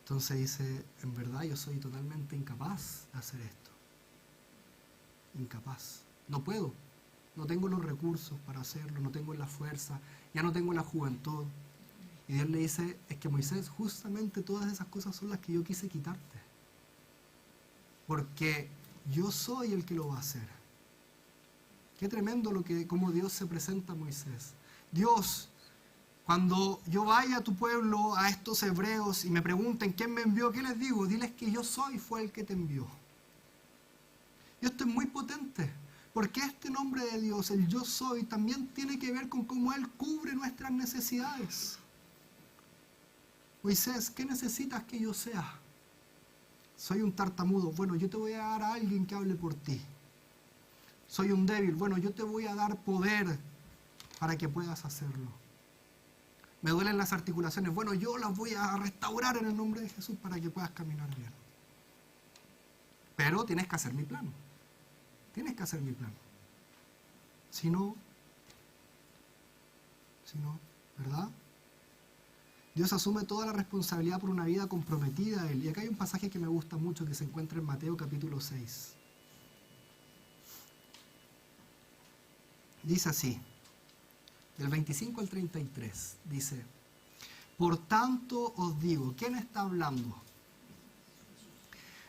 Entonces dice, en verdad yo soy totalmente incapaz de hacer esto. Incapaz. No puedo. No tengo los recursos para hacerlo, no tengo la fuerza, ya no tengo la juventud. Y Dios le dice, es que Moisés, justamente todas esas cosas son las que yo quise quitarte. Porque yo soy el que lo va a hacer. Qué tremendo cómo Dios se presenta a Moisés. Dios, cuando yo vaya a tu pueblo, a estos hebreos, y me pregunten quién me envió, ¿qué les digo? Diles que yo soy, fue el que te envió. Y esto es muy potente, porque este nombre de Dios, el yo soy, también tiene que ver con cómo Él cubre nuestras necesidades. Moisés, ¿qué necesitas que yo sea? Soy un tartamudo. Bueno, yo te voy a dar a alguien que hable por ti. Soy un débil. Bueno, yo te voy a dar poder para que puedas hacerlo. Me duelen las articulaciones. Bueno, yo las voy a restaurar en el nombre de Jesús para que puedas caminar bien. Pero tienes que hacer mi plan. Tienes que hacer mi plan. Si no, ¿verdad? Dios asume toda la responsabilidad por una vida comprometida a Él. Y acá hay un pasaje que me gusta mucho que se encuentra en Mateo capítulo 6. Dice así, del 25 al 33, dice, por tanto os digo, ¿quién está hablando?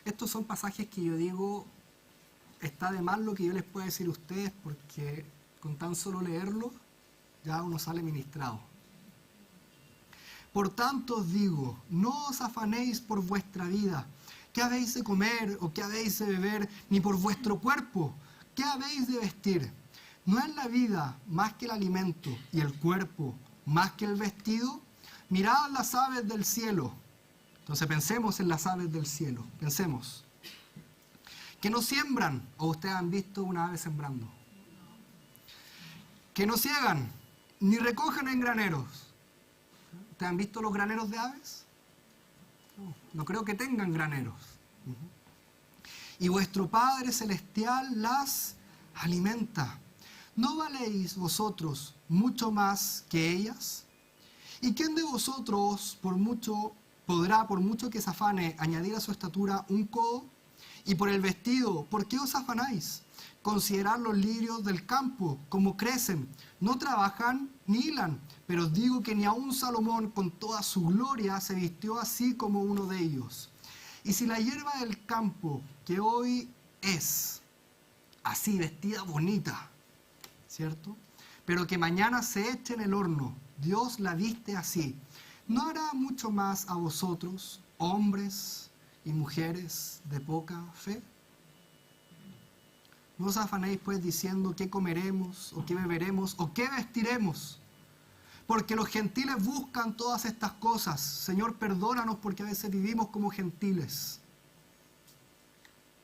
Estos son pasajes que yo digo, está de más lo que yo les puedo decir a ustedes, porque con tan solo leerlo, ya uno sale ministrado. Por tanto os digo, no os afanéis por vuestra vida, qué habéis de comer o qué habéis de beber, ni por vuestro cuerpo, qué habéis de vestir. ¿No es la vida más que el alimento y el cuerpo más que el vestido? Mirad las aves del cielo. Entonces pensemos en las aves del cielo. Pensemos. Que no siembran, o ustedes han visto una ave sembrando. Que no ciegan, ni recogen en graneros. ¿Ustedes han visto los graneros de aves? No creo que tengan graneros. Y vuestro Padre Celestial las alimenta. ¿No valéis vosotros mucho más que ellas? ¿Y quién de vosotros podrá, por mucho que se afane, añadir a su estatura un codo? Y por el vestido, ¿por qué os afanáis? Considerad los lirios del campo, como crecen, no trabajan ni hilan, pero os digo que ni aun Salomón con toda su gloria se vistió así como uno de ellos. Y si la hierba del campo, que hoy es así vestida bonita, ¿cierto? Pero que mañana se eche en el horno, Dios la viste así, ¿no hará mucho más a vosotros, hombres y mujeres de poca fe? No os afanéis pues diciendo qué comeremos, o qué beberemos, o qué vestiremos. Porque los gentiles buscan todas estas cosas. Señor, perdónanos porque a veces vivimos como gentiles.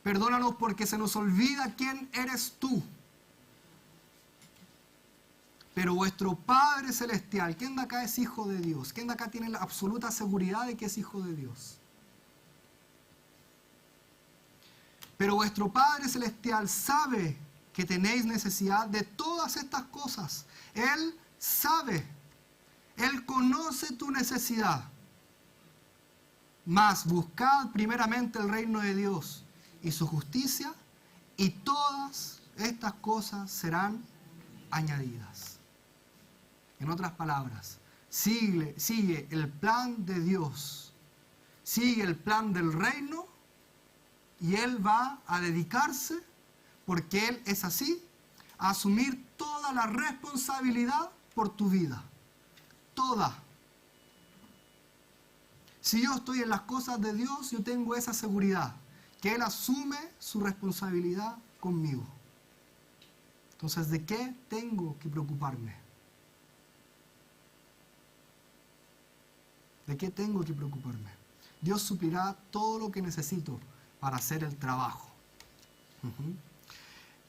Perdónanos porque se nos olvida quién eres tú. Pero vuestro Padre Celestial, ¿quién de acá es hijo de Dios? ¿Quién de acá tiene la absoluta seguridad de que es hijo de Dios? Pero vuestro Padre Celestial sabe que tenéis necesidad de todas estas cosas. Él sabe. Él conoce tu necesidad. Mas buscad primeramente el reino de Dios y su justicia, y todas estas cosas serán añadidas. En otras palabras, sigue el plan de Dios, sigue el plan del reino, y Él va a dedicarse, porque Él es así, a asumir toda la responsabilidad por tu vida. Toda. Si yo estoy en las cosas de Dios, yo tengo esa seguridad, que Él asume su responsabilidad conmigo. Entonces, ¿de qué tengo que preocuparme? ¿De qué tengo que preocuparme? Dios suplirá todo lo que necesito para hacer el trabajo.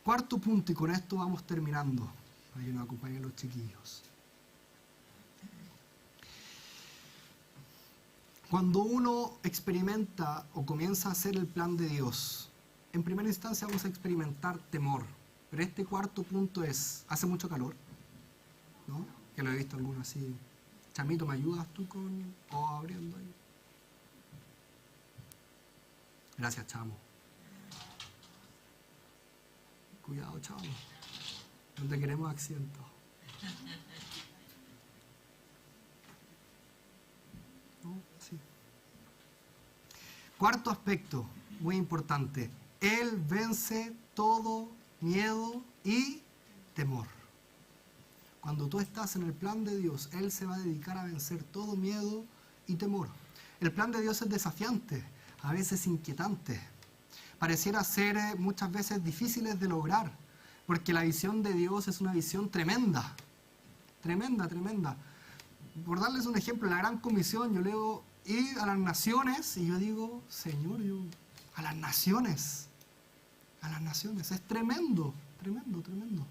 Cuarto punto, y con esto vamos terminando, para que nos acompañen los chiquillos. Cuando uno experimenta o comienza a hacer el plan de Dios, en primera instancia vamos a experimentar temor. Pero este cuarto punto es, hace mucho calor, ¿no? Que lo he visto algunos así. Chamito, ¿me ayudas tú con abriendo ahí? Gracias, Chamo. Cuidado, Chamo. No te queremos accidentados. ¿No? Sí. Cuarto aspecto, muy importante. Él vence todo miedo y temor. Cuando tú estás en el plan de Dios, Él se va a dedicar a vencer todo miedo y temor. El plan de Dios es desafiante, a veces inquietante. Pareciera ser muchas veces difíciles de lograr, porque la visión de Dios es una visión tremenda. Tremenda, tremenda. Por darles un ejemplo, la Gran Comisión, yo leo ir a las naciones y yo digo, Señor, a las naciones. A las naciones. Es tremendo, tremendo, tremendo.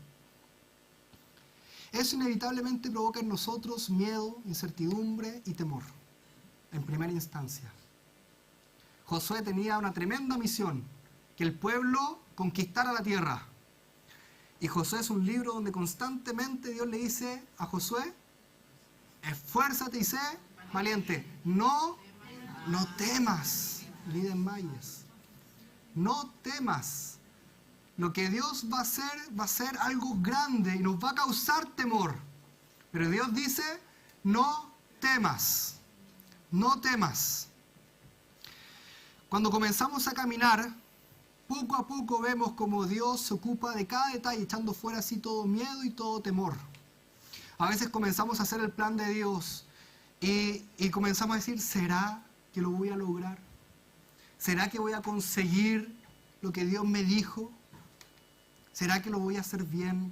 Eso inevitablemente provoca en nosotros miedo, incertidumbre y temor, en primera instancia. Josué tenía una tremenda misión, que el pueblo conquistara la tierra. Y Josué es un libro donde constantemente Dios le dice a Josué, esfuérzate y sé valiente. No temas, ni desmayes. No temas. Lo que Dios va a ser algo grande y nos va a causar temor. Pero Dios dice, no temas. No temas. Cuando comenzamos a caminar, poco a poco vemos como Dios se ocupa de cada detalle, echando fuera así todo miedo y todo temor. A veces comenzamos a hacer el plan de Dios y comenzamos a decir, ¿será que lo voy a lograr? ¿Será que voy a conseguir lo que Dios me dijo? ¿Será que lo voy a hacer bien?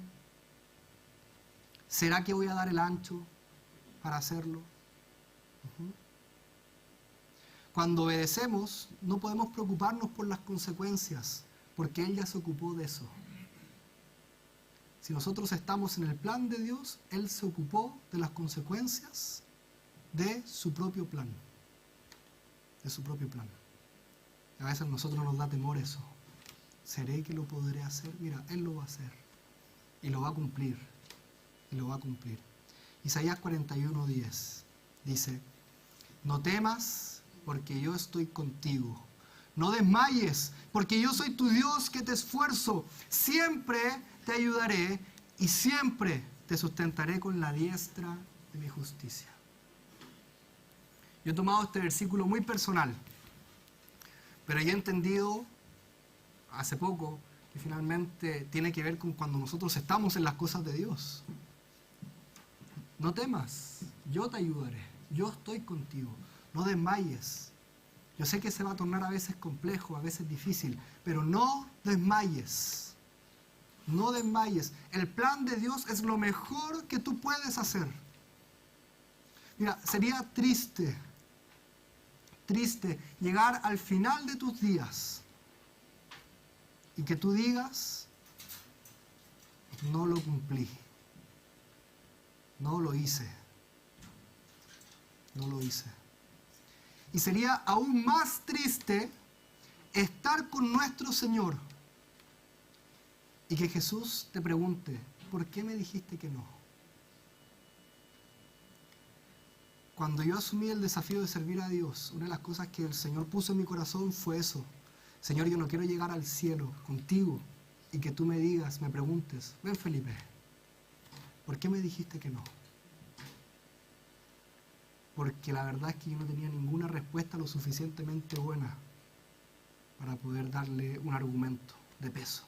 ¿Será que voy a dar el ancho para hacerlo? Cuando obedecemos, no podemos preocuparnos por las consecuencias, porque Él ya se ocupó de eso. Si nosotros estamos en el plan de Dios, Él se ocupó de las consecuencias de su propio plan. De su propio plan. A veces a nosotros nos da temor eso. ¿Seré que lo podré hacer? Mira, Él lo va a hacer. Y lo va a cumplir. Y lo va a cumplir. Isaías 41:10 dice, no temas porque yo estoy contigo. No desmayes porque yo soy tu Dios que te esfuerzo. Siempre te ayudaré y siempre te sustentaré con la diestra de mi justicia. Yo he tomado este versículo muy personal, pero yo he entendido hace poco que finalmente tiene que ver con cuando nosotros estamos en las cosas de Dios. No temas, yo te ayudaré, yo estoy contigo, no desmayes. Yo sé que se va a tornar a veces complejo, a veces difícil, pero no desmayes. No desmayes. El plan de Dios es lo mejor que tú puedes hacer. Mira, sería triste llegar al final de tus días y que tú digas, no lo cumplí, no lo hice. Y sería aún más triste estar con nuestro Señor y que Jesús te pregunte, ¿por qué me dijiste que no? Cuando yo asumí el desafío de servir a Dios, una de las cosas que el Señor puso en mi corazón fue eso. Señor, yo no quiero llegar al cielo contigo y que tú me digas, me preguntes, ven Felipe, ¿por qué me dijiste que no? Porque la verdad es que yo no tenía ninguna respuesta lo suficientemente buena para poder darle un argumento de peso.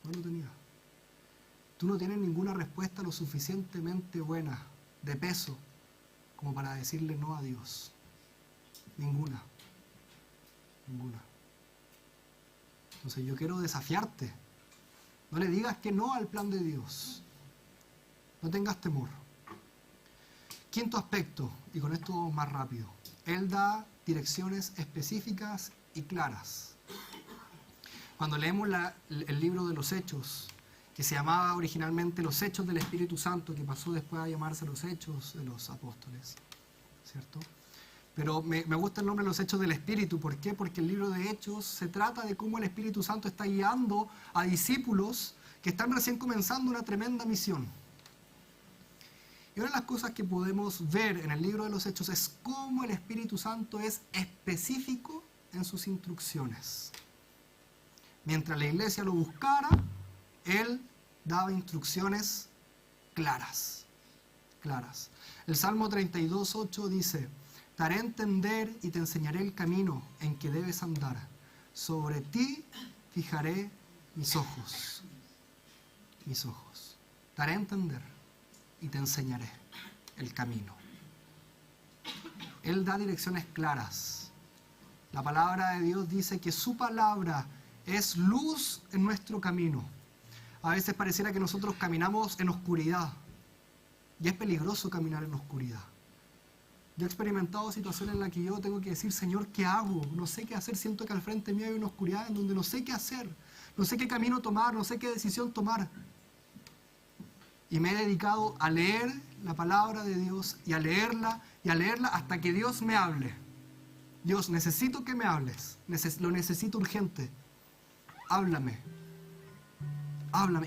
No lo tenía. Tú no tienes ninguna respuesta lo suficientemente buena, de peso, como para decirle no a Dios. Ninguna. Entonces yo quiero desafiarte. No le digas que no al plan de Dios. No tengas temor. Quinto aspecto, y con esto vamos más rápido. Él da direcciones específicas y claras. Cuando leemos el libro de los Hechos, que se llamaba originalmente Los Hechos del Espíritu Santo, que pasó después a llamarse Los Hechos de los Apóstoles, ¿cierto? Pero me gusta el nombre de Los Hechos del Espíritu. ¿Por qué? Porque el libro de Hechos se trata de cómo el Espíritu Santo está guiando a discípulos que están recién comenzando una tremenda misión. Y una de las cosas que podemos ver en el libro de los Hechos es cómo el Espíritu Santo es específico en sus instrucciones. Mientras la iglesia lo buscara, Él daba instrucciones claras. El Salmo 32:8 dice, te haré entender y te enseñaré el camino en que debes andar. Sobre ti fijaré mis ojos. Te haré entender y te enseñaré el camino. Él da direcciones claras. La palabra de Dios dice que su palabra es luz en nuestro camino. A veces pareciera que nosotros caminamos en oscuridad y es peligroso caminar en oscuridad. Yo he experimentado situaciones en las que yo tengo que decir, Señor, ¿qué hago? No sé qué hacer, siento que al frente mío hay una oscuridad en donde no sé qué hacer, no sé qué camino tomar, no sé qué decisión tomar. Y me he dedicado a leer la palabra de Dios y a leerla hasta que Dios me hable. Dios, necesito que me hables, lo necesito urgente. Háblame.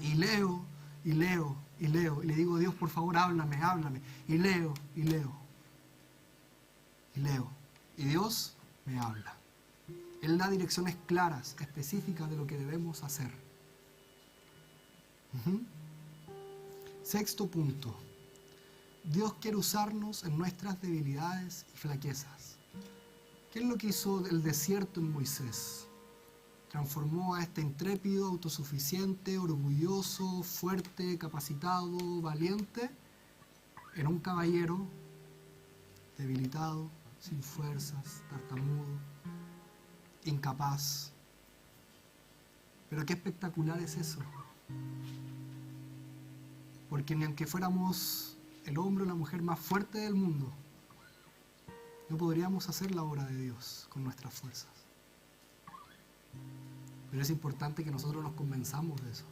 Y leo, y le digo, Dios, por favor, háblame. Y leo. Y Dios me habla. Él da direcciones claras, específicas de lo que debemos hacer. Sexto punto. Dios quiere usarnos en nuestras debilidades y flaquezas. ¿Qué es lo que hizo el desierto en Moisés? Transformó a este intrépido, autosuficiente, orgulloso, fuerte, capacitado, valiente, en un caballero debilitado, sin fuerzas, tartamudo, incapaz. Pero qué espectacular es eso. Porque ni aunque fuéramos el hombre o la mujer más fuerte del mundo, no podríamos hacer la obra de Dios con nuestras fuerzas. Pero es importante que nosotros nos convenzamos de eso.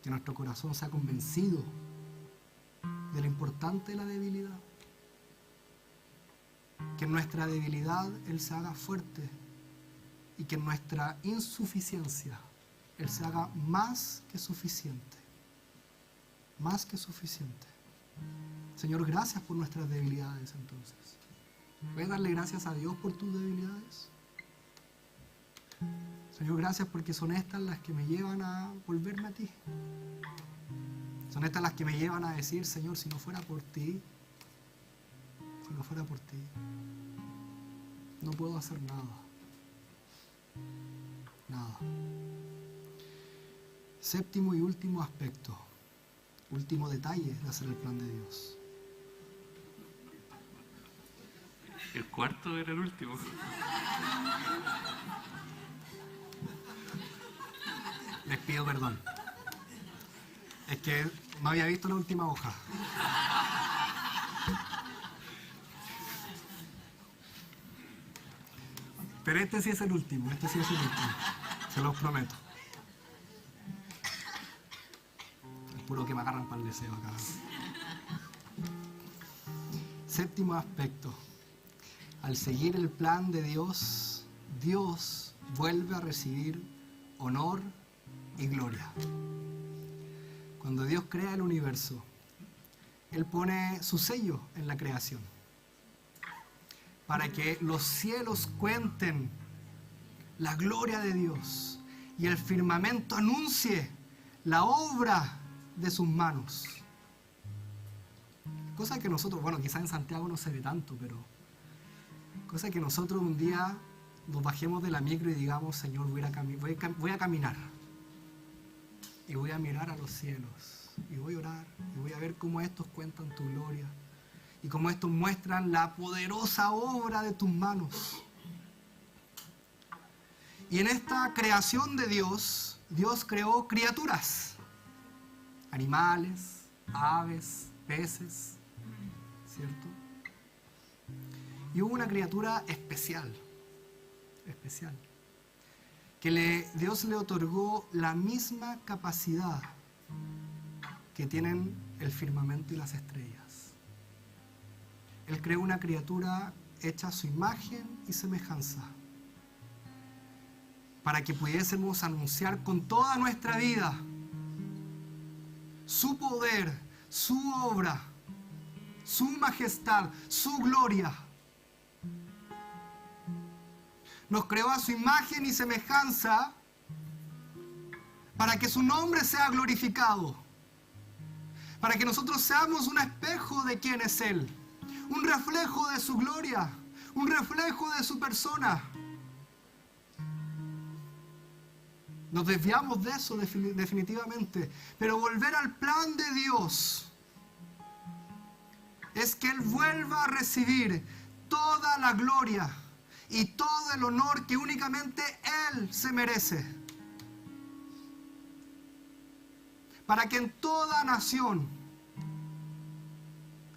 Que nuestro corazón sea convencido de lo importante de la debilidad. Que en nuestra debilidad Él se haga fuerte y que en nuestra insuficiencia Él se haga más que suficiente. Más que suficiente. Señor, gracias por nuestras debilidades entonces. ¿Puedes darle gracias a Dios por tus debilidades? Señor, gracias porque son estas las que me llevan a volverme a ti. Son estas las que me llevan a decir, Señor, si no fuera por ti, no puedo hacer nada. Nada. Séptimo y último aspecto, último detalle de hacer el plan de Dios. El cuarto era el último. Les pido perdón. Es que no había visto la última hoja. Pero este sí es el último, se los prometo. Es puro que me agarran para el deseo acá. Séptimo aspecto. Al seguir el plan de Dios, Dios vuelve a recibir honor y gloria. Cuando Dios crea el universo, Él pone su sello en la creación para que los cielos cuenten la gloria de Dios y el firmamento anuncie la obra de sus manos. Cosa que nosotros, bueno, quizás en Santiago no se ve tanto, pero cosa que nosotros un día nos bajemos de la micro y digamos, Señor, voy a caminar y voy a mirar a los cielos y voy a orar y voy a ver cómo estos cuentan tu gloria y cómo estos muestran la poderosa obra de tus manos. Y en esta creación de Dios, Dios creó criaturas, animales, aves, peces, ¿cierto? Y hubo una criatura especial, que Dios le otorgó la misma capacidad que tienen el firmamento y las estrellas. Él creó una criatura hecha a su imagen y semejanza, para que pudiésemos anunciar con toda nuestra vida su poder, su obra, su majestad, su gloria. Nos creó a su imagen y semejanza para que su nombre sea glorificado, para que nosotros seamos un espejo de quién es Él, un reflejo de su gloria, un reflejo de su persona. Nos desviamos de eso definitivamente, pero volver al plan de Dios es que Él vuelva a recibir toda la gloria y todo el honor que únicamente Él se merece. Para que en toda nación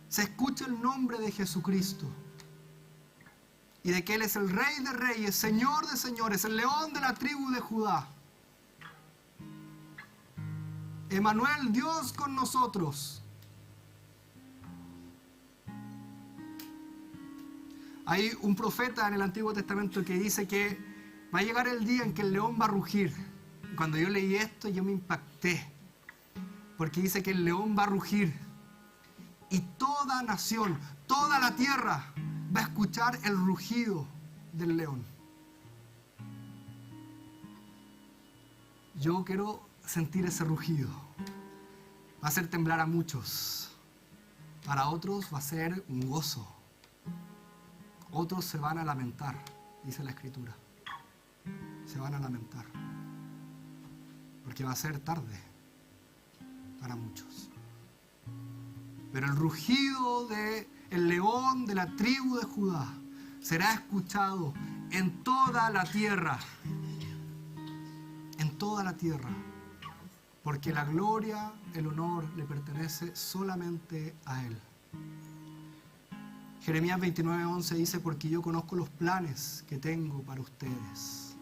se escuche el nombre de Jesucristo y de que Él es el Rey de Reyes, Señor de Señores, el León de la tribu de Judá. Emmanuel, Dios con nosotros. Hay un profeta en el Antiguo Testamento que dice que va a llegar el día en que el león va a rugir. Cuando yo leí esto, yo me impacté, porque dice que el león va a rugir y toda nación, toda la tierra va a escuchar el rugido del león. Yo quiero sentir ese rugido. Va a hacer temblar a muchos. Para otros va a ser un gozo. Otros se van a lamentar, dice la Escritura. Se van a lamentar. Porque va a ser tarde para muchos. Pero el rugido del león de la tribu de Judá será escuchado en toda la tierra. En toda la tierra. Porque la gloria, el honor le pertenece solamente a Él. Jeremías 29:11 dice, porque yo conozco los planes que tengo para ustedes.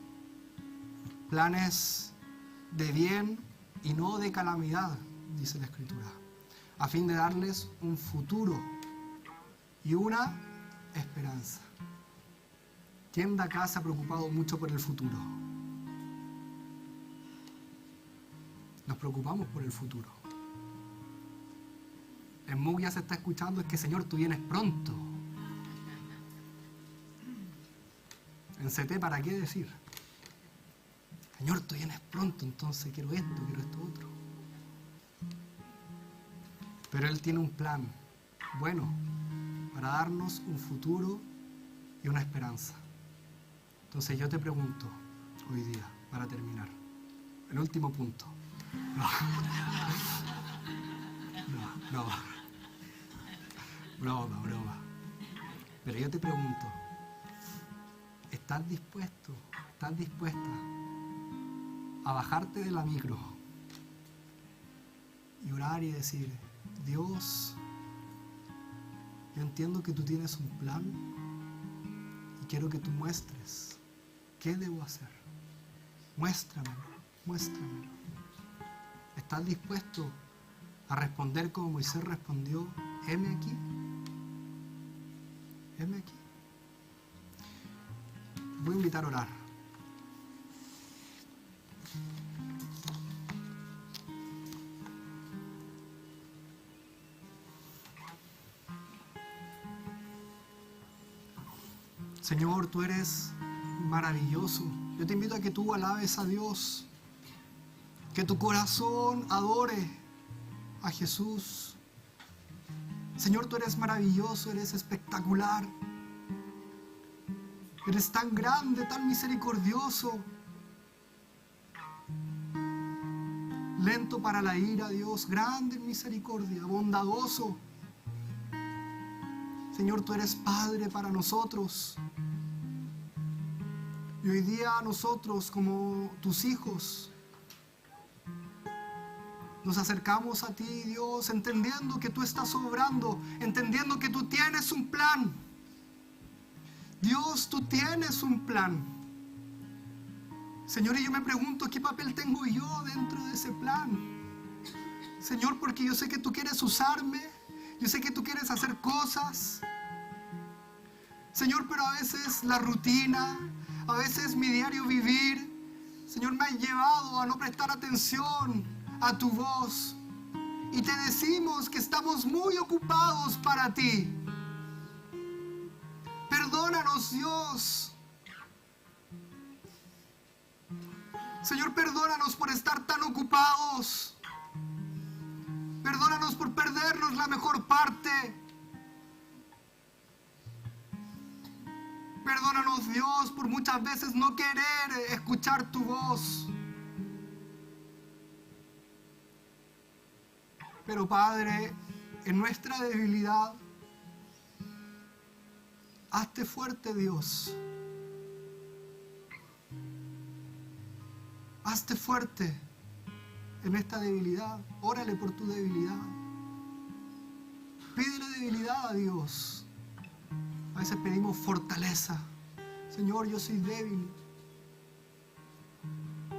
Planes de bien y no de calamidad, dice la Escritura, a fin de darles un futuro y una esperanza. ¿Quién de acá se ha preocupado mucho por el futuro? Nos preocupamos por el futuro. En MUG ya se está escuchando, es que Señor, tú vienes pronto. En CT, ¿para qué decir? Señor, tú vienes pronto, entonces quiero esto otro. Pero Él tiene un plan bueno para darnos un futuro y una esperanza. Entonces yo te pregunto hoy día, para terminar, el último punto. Broma. Pero yo te pregunto, ¿estás dispuesta a bajarte de la micro y orar y decir: Dios, yo entiendo que tú tienes un plan y quiero que tú muestres qué debo hacer. Muéstramelo, muéstramelo. ¿Estás dispuesto a responder como Moisés respondió? Heme aquí. Heme aquí. Voy a invitar a orar. Señor, tú eres maravilloso. Yo te invito a que tú alabes a Dios, que tu corazón adore a Jesús. Señor, tú eres maravilloso, eres espectacular. Eres tan grande, tan misericordioso. Lento para la ira, Dios, grande en misericordia, bondadoso. Señor, tú eres Padre para nosotros. Y hoy día nosotros, como tus hijos, nos acercamos a ti, Dios, entendiendo que tú estás obrando, entendiendo que tú tienes un plan. Dios, tú tienes un plan. Señor, y yo me pregunto, ¿qué papel tengo yo dentro de ese plan? Señor, porque yo sé que tú quieres usarme, yo sé que tú quieres hacer cosas. Señor, pero a veces la rutina, a veces mi diario vivir, Señor, me ha llevado a no prestar atención a tu voz. Y te decimos que estamos muy ocupados para ti. Perdónanos, Dios. Señor, perdónanos por estar tan ocupados. Perdónanos por perdernos la mejor parte. Perdónanos, Dios, por muchas veces no querer escuchar tu voz. Pero, Padre, en nuestra debilidad, hazte fuerte, Dios. Hazte fuerte en esta debilidad. Órale por tu debilidad. Pídele debilidad a Dios. A veces pedimos fortaleza. Señor, yo soy débil.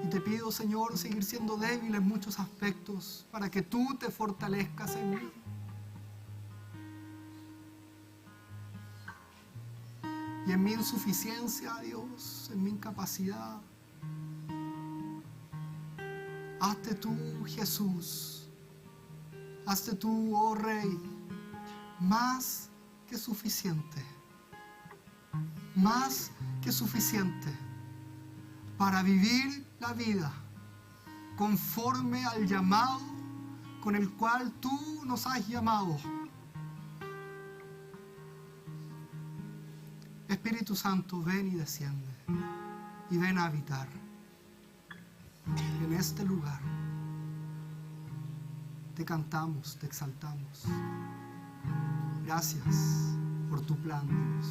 Y te pido, Señor, seguir siendo débil en muchos aspectos para que tú te fortalezcas en mí. Y en mi insuficiencia, Dios, en mi incapacidad, hazte tú, Jesús, hazte tú, oh Rey, más que suficiente para vivir la vida conforme al llamado con el cual tú nos has llamado. Espíritu Santo, ven y desciende y ven a habitar en este lugar. Te cantamos, te exaltamos. Gracias por tu plan, Dios.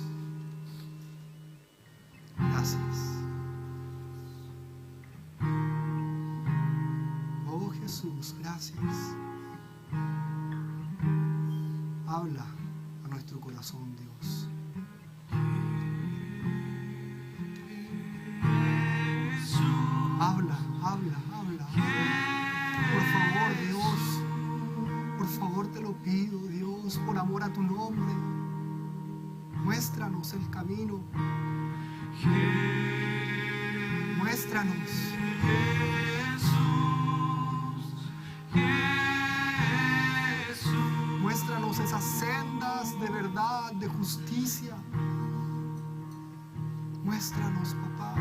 Gracias. Oh Jesús, gracias. Habla a nuestro corazón, Dios. Habla. Por favor, Dios. Por favor, te lo pido, Dios, por amor a tu nombre. Muéstranos el camino. Muéstranos. Muéstranos esas sendas de verdad, de justicia. Muéstranos, papá.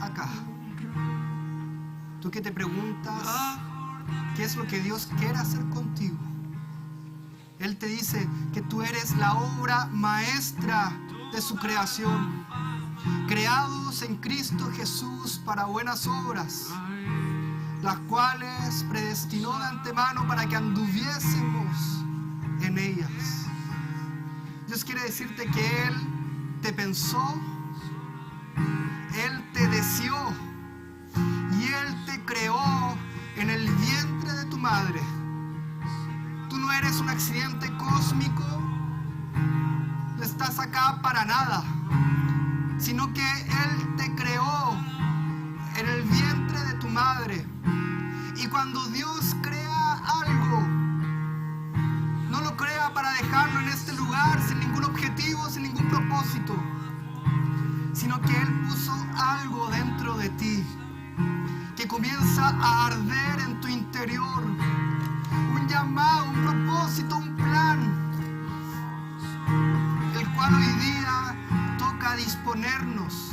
acá. Tú que te preguntas qué es lo que Dios quiere hacer contigo. Él te dice que tú eres la obra maestra de su creación, creados en Cristo Jesús para buenas obras, las cuales predestinó de antemano para que anduviésemos en ellas. Dios quiere decirte que Él te pensó, Él te deseó y Él te creó en el vientre de tu madre. Tú no eres un accidente cósmico, no estás acá para nada, sino que Él te creó en el vientre de tu madre. Y cuando Dios crea algo, no lo crea para dejarlo en este lugar sin ningún objetivo, sin ningún propósito, sino que Él puso algo dentro de ti que comienza a arder en tu interior, un llamado, un propósito, un plan, el cual hoy día toca disponernos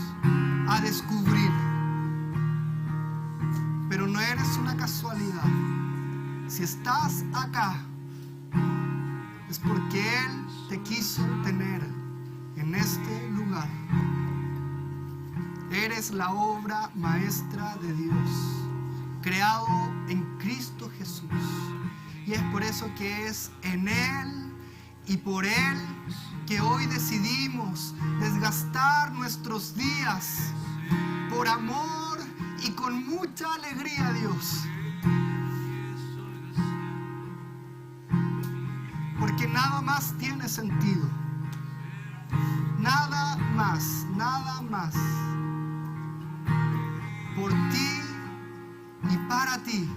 a descubrir. Pero no eres una casualidad. Si estás acá, es porque Él te quiso tener en este lugar. Eres la obra maestra de Dios, creado en Cristo Jesús. Y es por eso que es en Él y por Él que hoy decidimos desgastar nuestros días por amor y con mucha alegría a Dios. Porque nada más tiene sentido. Nada más, nada más. Por ti y para ti